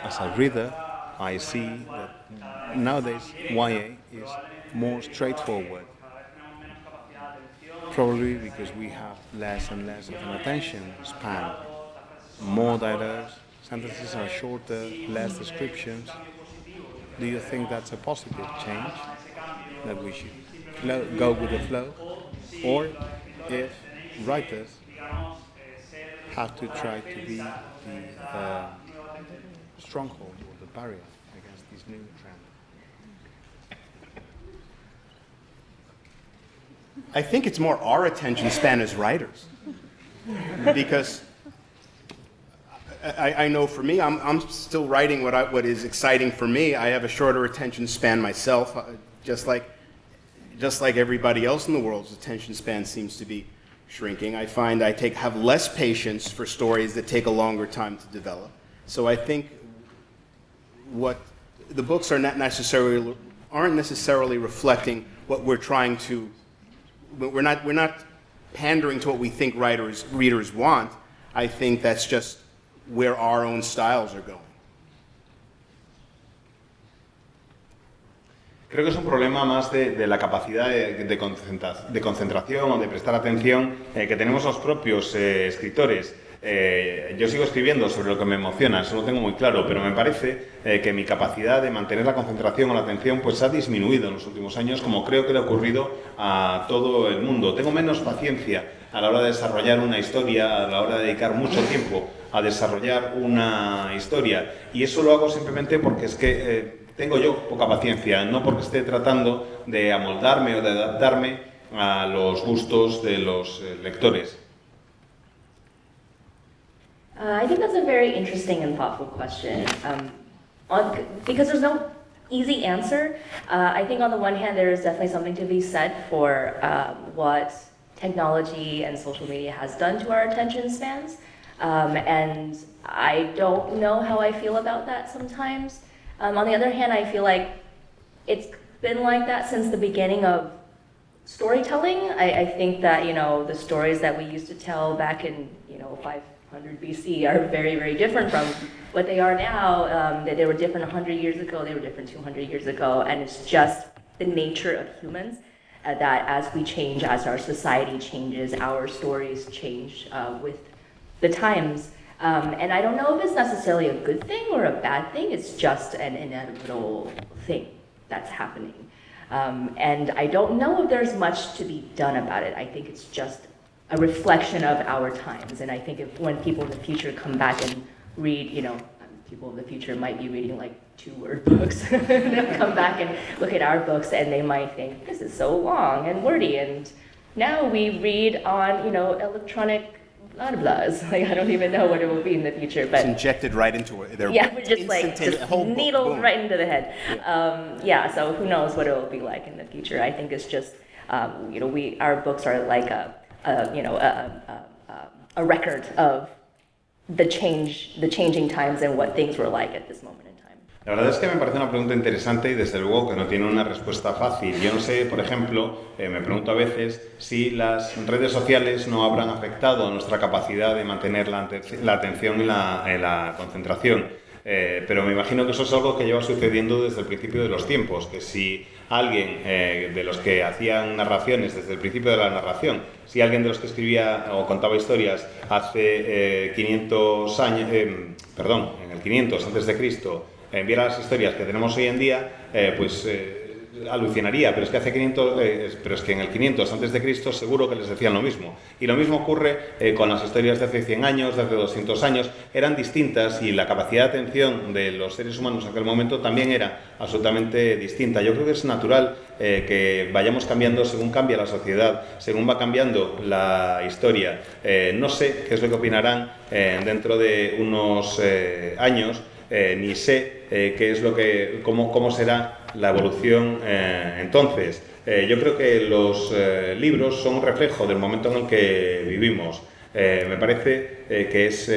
As a reader, I see that nowadays YA is more straightforward. Probably because we have less and less of an attention span. More diverse, sentences are shorter, less descriptions. Do you think that's a positive change? That we should go with the flow? Or if writers have to try to be the stronghold or the barrier against this new trend? I think it's more our attention span as writers. Because I know for me, I'm still writing what is exciting for me. I have a shorter attention span myself, just like everybody else in the world's attention span seems to be shrinking. I find I have less patience for stories that take a longer time to develop. So I think what the books aren't necessarily reflecting what we're trying to. We're not pandering to what we think readers want. I think that's just where our own styles are going. Creo que es un problema más de la capacidad de concentración o de prestar atención que tenemos los propios escritores. Yo sigo escribiendo sobre lo que me emociona, eso lo tengo muy claro, pero me parece que mi capacidad de mantener la concentración o la atención pues ha disminuido en los últimos años, como creo que le ha ocurrido a todo el mundo. Tengo menos paciencia a la hora de desarrollar una historia, a la hora de dedicar mucho tiempo a desarrollar una historia, y eso lo hago simplemente porque es que tengo yo poca paciencia, no porque esté tratando de amoldarme o de adaptarme a los gustos de los lectores. I think that's a very interesting and thoughtful question. Because there's no easy answer. I think on the one hand, there is definitely something to be said for what technology and social media has done to our attention spans. And I don't know how I feel about that sometimes. On the other hand, I feel like it's been like that since the beginning of storytelling. I think that, the stories that we used to tell back in, 500 BC are very, very different from what they are now. That they were different 100 years ago, they were different 200 years ago, and it's just the nature of humans that as we change, as our society changes, our stories change with the times. And I don't know if it's necessarily a good thing or a bad thing, it's just an inevitable thing that's happening. And I don't know if there's much to be done about it. I think it's just a reflection of our times. And I think when people in the future come back and read, people in the future might be reading like 2-word books. They'll come back and look at our books and they might think, this is so long and wordy. And now we read on, electronic blah blahs. Like, I don't even know what it will be in the future. But it's injected right into it. We're just needled right into the head. Yeah. So who knows what it will be like in the future. I think it's just, our books are like a record of the changing times and what things were like at this moment in time. La verdad es que me parece una pregunta interesante y desde luego que no tiene una respuesta fácil. Yo no sé, por ejemplo, me pregunto a veces si las redes sociales no habrán afectado a nuestra capacidad de mantener la atención y la concentración. Pero me imagino que eso es algo que lleva sucediendo desde el principio de los tiempos, que si alguien de los que hacían narraciones desde el principio de la narración, si alguien de los que escribía o contaba historias hace 500 años, en el 500 antes de Cristo, viera las historias que tenemos hoy en día, alucinaría, pero es que en el 500 antes de Cristo seguro que les decían lo mismo. Y lo mismo ocurre con las historias de hace 100 años, de hace 200 años, eran distintas y la capacidad de atención de los seres humanos en aquel momento también era absolutamente distinta. Yo creo que es natural que vayamos cambiando según cambia la sociedad, según va cambiando la historia. No sé qué es lo que opinarán dentro de unos años, ni sé cómo será la evolución entonces. Yo creo que los libros son un reflejo del momento en el que vivimos. Me parece que es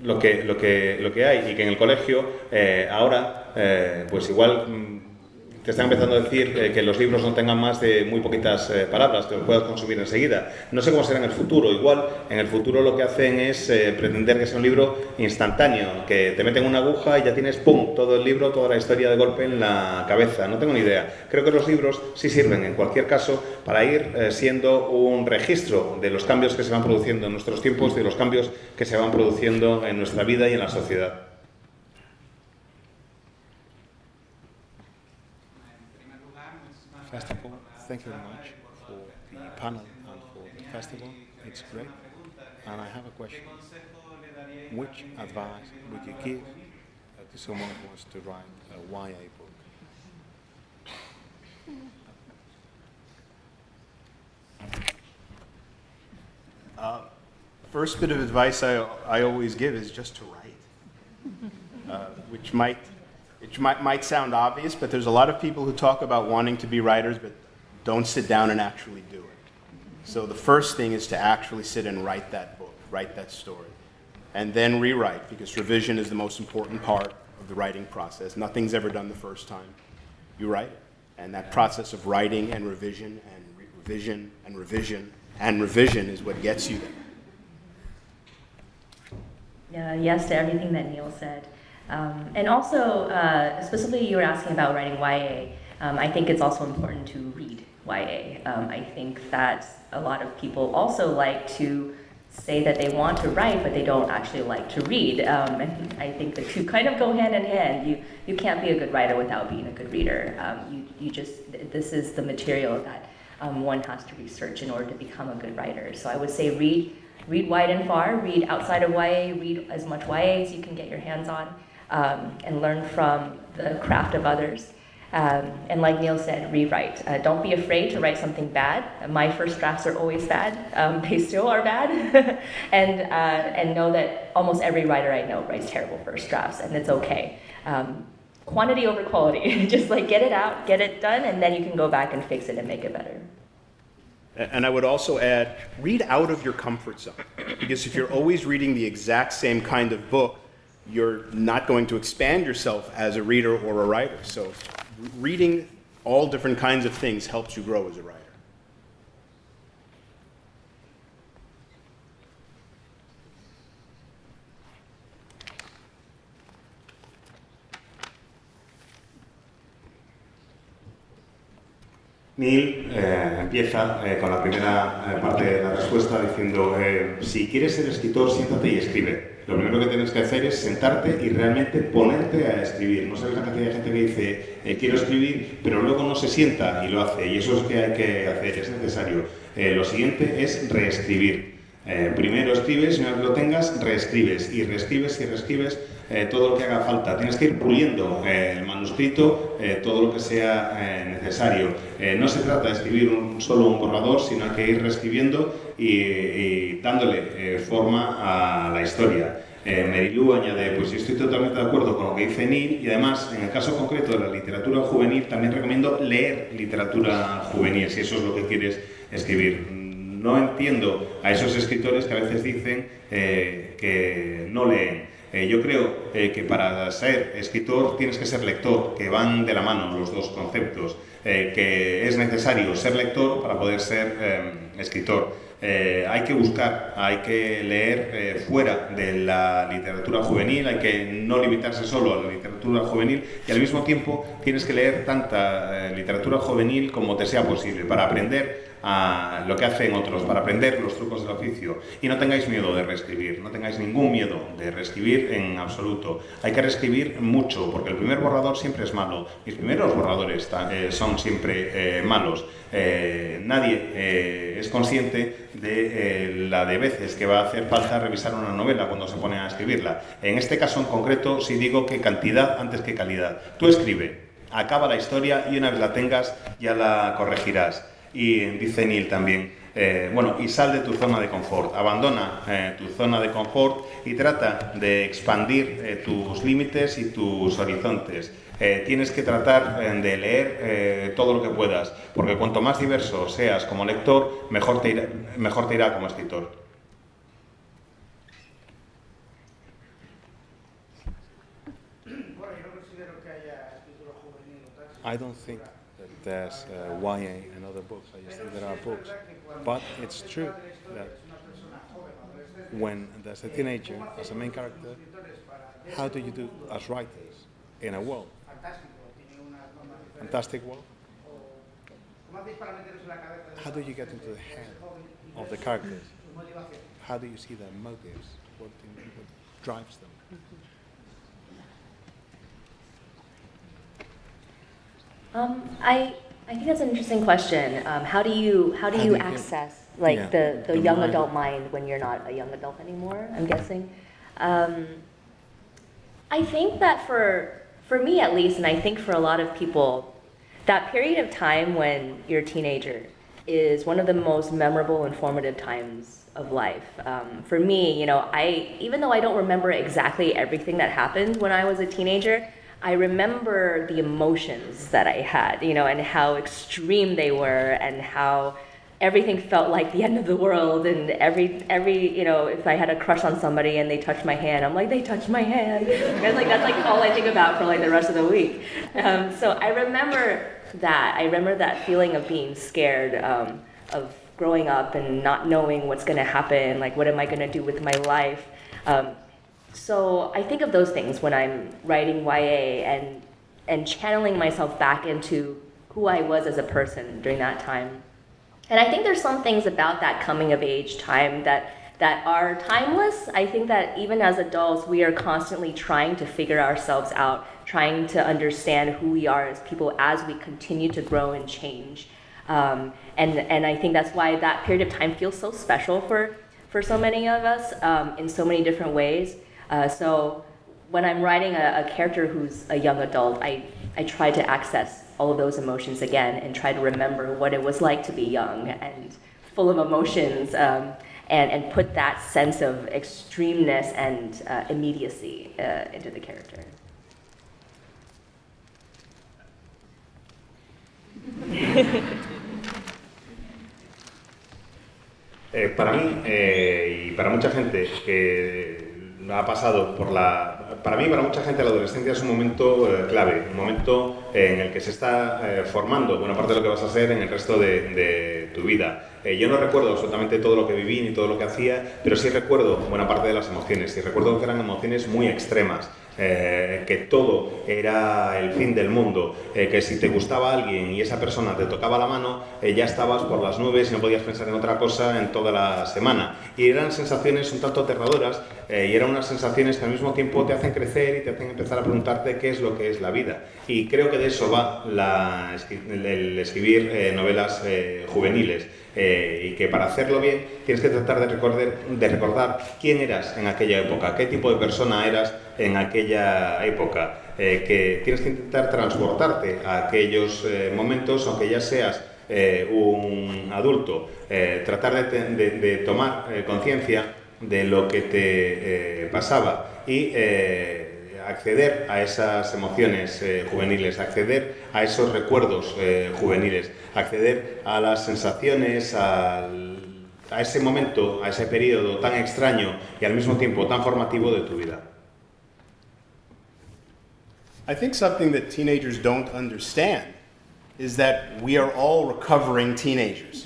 lo que hay y que en el colegio ahora pues igual te están empezando a decir que los libros no tengan más de muy poquitas palabras, que los puedas consumir enseguida. No sé cómo será en el futuro. Igual, en el futuro lo que hacen es pretender que sea un libro instantáneo, que te meten una aguja y ya tienes, ¡pum!, todo el libro, toda la historia de golpe en la cabeza. No tengo ni idea. Creo que los libros sí sirven, en cualquier caso, para ir siendo un registro de los cambios que se van produciendo en nuestros tiempos, de los cambios que se van produciendo en nuestra vida y en la sociedad. First of all, thank you very much for the panel and for the festival. It's great. And I have a question. Which advice would you give to someone who wants to write a YA book? First bit of advice I always give is just to write, which might sound obvious, but there's a lot of people who talk about wanting to be writers but don't sit down and actually do it. So the first thing is to actually sit and write that book, write that story, and then rewrite, because revision is the most important part of the writing process. Nothing's ever done the first time. You write it, and that process of writing and revision and revision and revision and revision is what gets you there. Yes to everything that Neil said. And also, specifically you were asking about writing YA. I think it's also important to read YA. I think that a lot of people also like to say that they want to write, but they don't actually like to read. And I think the two kind of go hand in hand. You can't be a good writer without being a good reader. This is the material that one has to research in order to become a good writer. So I would say read wide and far, read outside of YA, read as much YA as you can get your hands on, and learn from the craft of others. And like Neil said, rewrite. Don't be afraid to write something bad. My first drafts are always bad. They still are bad. And know that almost every writer I know writes terrible first drafts, and it's okay. Quantity over quality. Just like get it out, get it done, and then you can go back and fix it and make it better. And I would also add, read out of your comfort zone. Because if you're always reading the exact same kind of book, you're not going to expand yourself as a reader or a writer. So reading all different kinds of things helps you grow as a writer. Neil empieza con la primera parte de la respuesta diciendo, si quieres ser escritor, siéntate y escribe. Lo primero que tienes que hacer es sentarte y realmente ponerte a escribir. No sabes la cantidad de gente que dice, quiero escribir, pero luego no se sienta y lo hace. Y eso es lo que hay que hacer, es necesario. Lo siguiente es reescribir. Primero escribes, una vez lo tengas, reescribes y reescribes y reescribes todo lo que haga falta. Tienes que ir puliendo el manuscrito, todo lo que sea necesario. No se trata de escribir solo un borrador, sino hay que ir reescribiendo y dándole forma a la historia. Mary-Lou añade, pues yo estoy totalmente de acuerdo con lo que dice Neil, y además, en el caso concreto de la literatura juvenil, también recomiendo leer literatura juvenil, si eso es lo que quieres escribir. No entiendo a esos escritores que a veces dicen que no leen. Yo creo que para ser escritor tienes que ser lector, que van de la mano los dos conceptos, que es necesario ser lector para poder ser escritor. Hay que buscar, hay que leer fuera de la literatura juvenil, hay que no limitarse solo a la literatura juvenil, y al mismo tiempo tienes que leer tanta literatura juvenil como te sea posible para aprender a lo que hacen otros, para aprender los trucos del oficio. Y no tengáis miedo de reescribir, no tengáis ningún miedo de reescribir en absoluto. Hay que reescribir mucho, porque el primer borrador siempre es malo. Mis primeros borradores son siempre malos. Nadie es consciente de la de veces que va a hacer falta revisar una novela cuando se pone a escribirla. En este caso en concreto sí digo que cantidad antes que calidad. Tú escribe, acaba la historia y una vez la tengas ya la corregirás. Y dice Neil también, y sal de tu zona de confort, abandona tu zona de confort y trata de expandir tus límites y tus horizontes. Tienes que tratar de leer todo lo que puedas, porque cuanto más diverso seas como lector, mejor te irá como escritor. I don't think that there's YA and other books. I just think there are books. But it's true that when there's a teenager as a main character, how do you do as writers in a world? Fantastic world? How do you get into the head of the characters? How do you see their motives? What drives them? I I think that's an interesting question. How do you access like Yeah, the the young mind. adult mind when you're not a young adult anymore? I'm guessing. I think that for me at least, and I think for a lot of people, that period of time when you're a teenager is one of the most memorable and formative times of life. For me, you know, even though I don't remember exactly everything that happened when I was a teenager, I remember the emotions that I had, you know, and how extreme they were, and how everything felt like the end of the world. And every you know, if I had a crush on somebody and they touched my hand, I'm like, they touched my hand. That's like all I think about for like the rest of the week. So I remember that. I remember that feeling of being scared, of growing up and not knowing what's going to happen. Like, what am I going to do with my life? So I think of those things when I'm writing YA and channeling myself back into who I was as a person during that time. And I think there's some things about that coming of age time that are timeless. I think that even as adults, we are constantly trying to figure ourselves out, trying to understand who we are as people as we continue to grow and change. And I think that's why that period of time feels so special for so many of us in so many different ways. So when I'm writing a character who's a young adult, I try to access all of those emotions again and try to remember what it was like to be young and full of emotions, and put that sense of extremeness and immediacy into the character. Para mí y para mucha gente que ha pasado por para mí y para mucha gente la adolescencia es un momento clave, un momento en el que se está formando buena parte de lo que vas a ser en el resto de tu vida. Yo no recuerdo absolutamente todo lo que viví ni todo lo que hacía, pero sí recuerdo buena parte de las emociones, y recuerdo que eran emociones muy extremas. Que todo era el fin del mundo, que si te gustaba alguien y esa persona te tocaba la mano, ya estabas por las nubes y no podías pensar en otra cosa en toda la semana. Y eran sensaciones un tanto aterradoras, y eran unas sensaciones que al mismo tiempo te hacen crecer y te hacen empezar a preguntarte qué es lo que es la vida. Y creo que de eso va el escribir novelas juveniles. Y que para hacerlo bien tienes que tratar de recordar quién eras en aquella época, qué tipo de persona eras en aquella época, que tienes que intentar transportarte a aquellos momentos, aunque ya seas un adulto, tratar de tomar conciencia de lo que te pasaba y acceder a esas emociones juveniles, acceder a esos recuerdos juveniles, acceder a las sensaciones, a ese momento, a ese periodo tan extraño y al mismo tiempo tan formativo de tu vida. I think something that teenagers don't understand is that we are all recovering teenagers.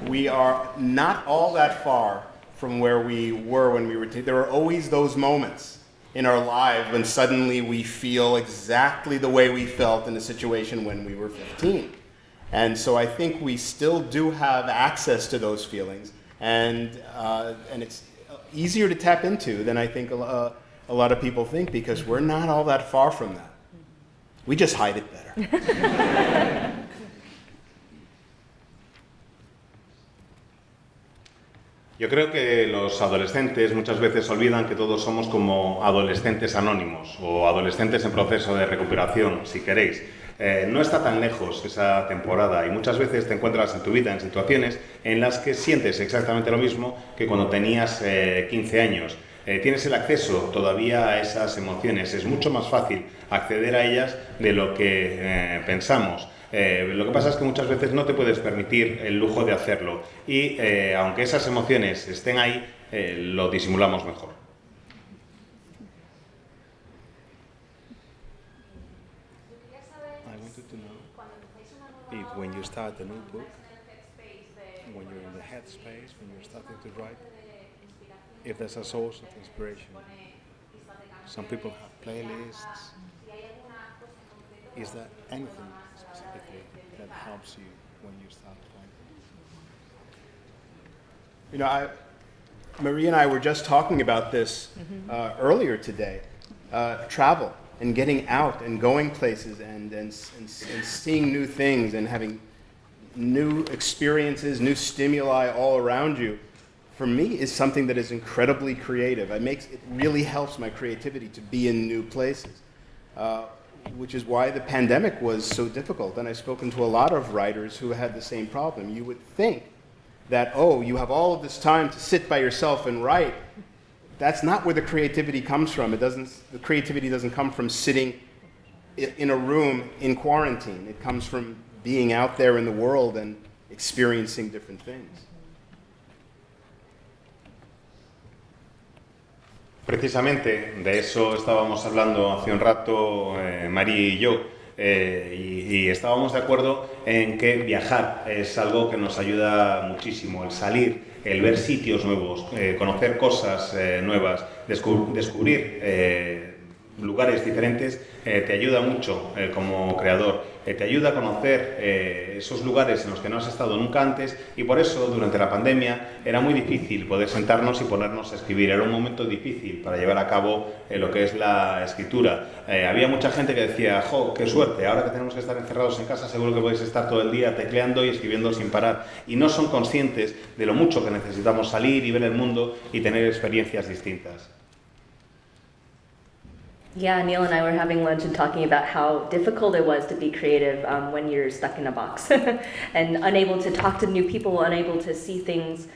We are not all that far from where we were when we were there are always those moments in our lives when suddenly we feel exactly the way we felt in a situation when we were 15. And so I think we still do have access to those feelings, and it's easier to tap into than I think a lot of people think, because we're not all that far from that. We just hide it better. Yo creo que los adolescentes muchas veces olvidan que todos somos como adolescentes anónimos o adolescentes en proceso de recuperación, si queréis. No está tan lejos esa temporada y muchas veces te encuentras en tu vida en situaciones en las que sientes exactamente lo mismo que cuando tenías 15 años. Tienes el acceso todavía a esas emociones, es mucho más fácil acceder a ellas de lo que pensamos. Lo que pasa es que muchas veces no te puedes permitir el lujo de hacerlo y aunque esas emociones estén ahí, lo disimulamos mejor. I wanted to know if when you start a new book, when you're in the headspace, when you're starting to write, if there's a source of inspiration. Some people have playlists. Is there anything specifically that helps you when you start writing? You know, Marie and I were just talking about this earlier today. Travel and getting out and going places and seeing new things and having new experiences, new stimuli all around you, for me is something that is incredibly creative. It really helps my creativity to be in new places, which is why the pandemic was so difficult. And I've spoken to a lot of writers who had the same problem. You would think that, oh, you have all of this time to sit by yourself and write. That's not where the creativity comes from. The creativity doesn't come from sitting in a room in quarantine. It comes from being out there in the world and experiencing different things. Precisamente de eso estábamos hablando hace un rato, Mari y yo, y estábamos de acuerdo en que viajar es algo que nos ayuda muchísimo, el salir, el ver sitios nuevos, conocer cosas nuevas, descubrir lugares diferentes, te ayuda mucho como creador. Te ayuda a conocer esos lugares en los que no has estado nunca antes, y por eso durante la pandemia era muy difícil poder sentarnos y ponernos a escribir. Era un momento difícil para llevar a cabo lo que es la escritura. Había mucha gente que decía, ¡jo, qué suerte! Ahora que tenemos que estar encerrados en casa, seguro que podéis estar todo el día tecleando y escribiendo sin parar. Y no son conscientes de lo mucho que necesitamos salir y ver el mundo y tener experiencias distintas. Yeah, Neil and I were having lunch and talking about how difficult it was to be creative when you're stuck in a box and unable to talk to new people, unable to see things.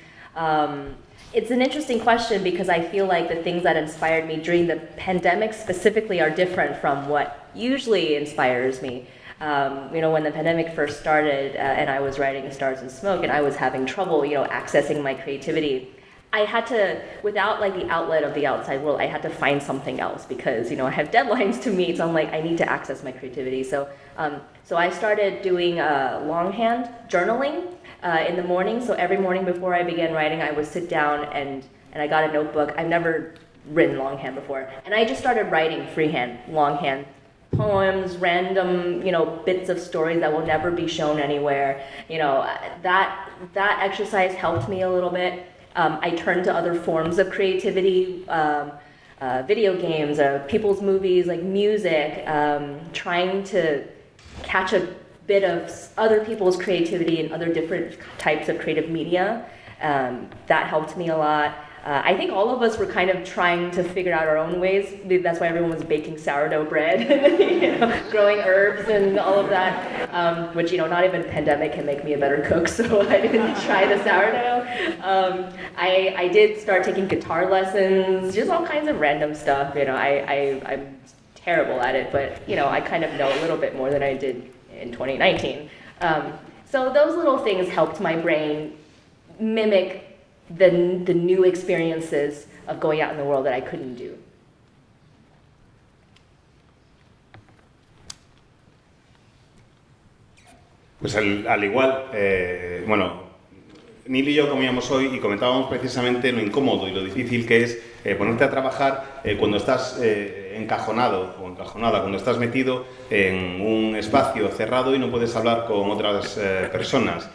It's an interesting question because I feel like the things that inspired me during the pandemic specifically are different from what usually inspires me. When the pandemic first started and I was writing Stars and Smoke and I was having trouble, accessing my creativity, I had to, without like the outlet of the outside world, I had to find something else because, I have deadlines to meet, so I'm like, I need to access my creativity. So I started doing longhand journaling in the morning. So every morning before I began writing, I would sit down and I got a notebook. I've never written longhand before. And I just started writing freehand, longhand, poems, random, bits of stories that will never be shown anywhere. That exercise helped me a little bit. I turned to other forms of creativity, video games, people's movies, like music, trying to catch a bit of other people's creativity and other different types of creative media. That helped me a lot. I think all of us were kind of trying to figure out our own ways. That's why everyone was baking sourdough bread, growing herbs and all of that, which, not even pandemic can make me a better cook, so I didn't try the sourdough. I did start taking guitar lessons, just all kinds of random stuff. I'm terrible at it, but, I kind of know a little bit more than I did in 2019. So those little things helped my brain mimic the new experiences of going out in the world that I couldn't do. Pues al igual, Neil y yo comíamos hoy y comentábamos precisamente lo incómodo y lo difícil que es ponerte a trabajar cuando estás encajonado o encajonada, cuando estás metido en un espacio cerrado y no puedes hablar con otras personas.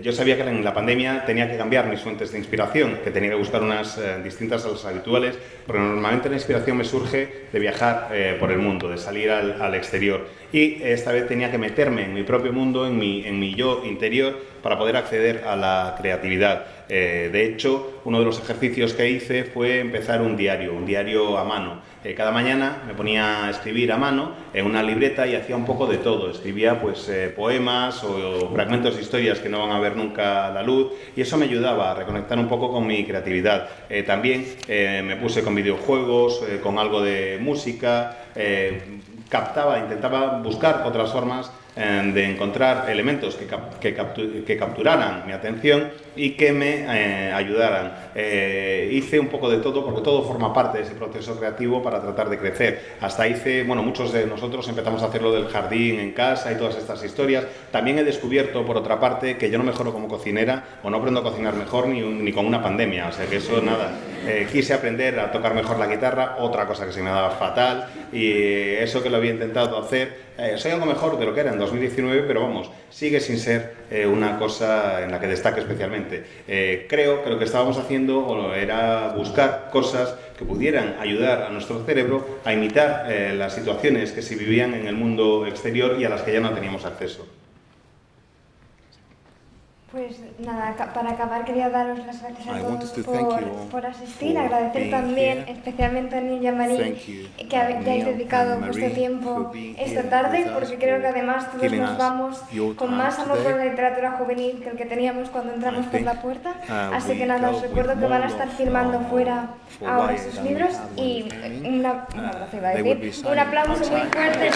Yo sabía que en la pandemia tenía que cambiar mis fuentes de inspiración, que tenía que buscar unas distintas a las habituales, porque normalmente la inspiración me surge de viajar por el mundo, de salir al exterior. Y esta vez tenía que meterme en mi propio mundo, en mi yo interior, para poder acceder a la creatividad. De hecho, uno de los ejercicios que hice fue empezar un diario a mano. Cada mañana me ponía a escribir a mano en una libreta y hacía un poco de todo. Escribía poemas o fragmentos de historias que no van a ver nunca la luz, y eso me ayudaba a reconectar un poco con mi creatividad. También me puse con videojuegos, con algo de música, intentaba buscar otras formas de encontrar elementos que capturaran mi atención y que me ayudaran. Hice un poco de todo, porque todo forma parte de ese proceso creativo para tratar de crecer. Hasta muchos de nosotros empezamos a hacer lo del jardín en casa y todas estas historias. También he descubierto, por otra parte, que yo no mejoro como cocinera o no aprendo a cocinar mejor ni con una pandemia, o sea que eso nada. Quise aprender a tocar mejor la guitarra, otra cosa que se me daba fatal, y eso que lo había intentado hacer soy algo mejor de lo que era en 2019, pero vamos, sigue sin ser una cosa en la que destaque especialmente. Creo que lo que estábamos haciendo era buscar cosas que pudieran ayudar a nuestro cerebro a imitar las situaciones que se vivían en el mundo exterior y a las que ya no teníamos acceso. Pues nada, para acabar quería daros las gracias a todos por asistir, for agradecer being también here. especialmente a Neil y a Marie Thank you, que hayáis Neil dedicado and vuestro Marie tiempo for being esta here tarde, with us, porque creo que for además todos giving nos us vamos your con time más amor today. por la literatura juvenil que el que teníamos cuando entramos I por la think, puerta, we así que nada, os go recuerdo with que van a more estar love firmando for fuera ahora YA sus than we libros had when y we came in. un abrazo iba a They will decir, be un aplauso muy outside. fuerte.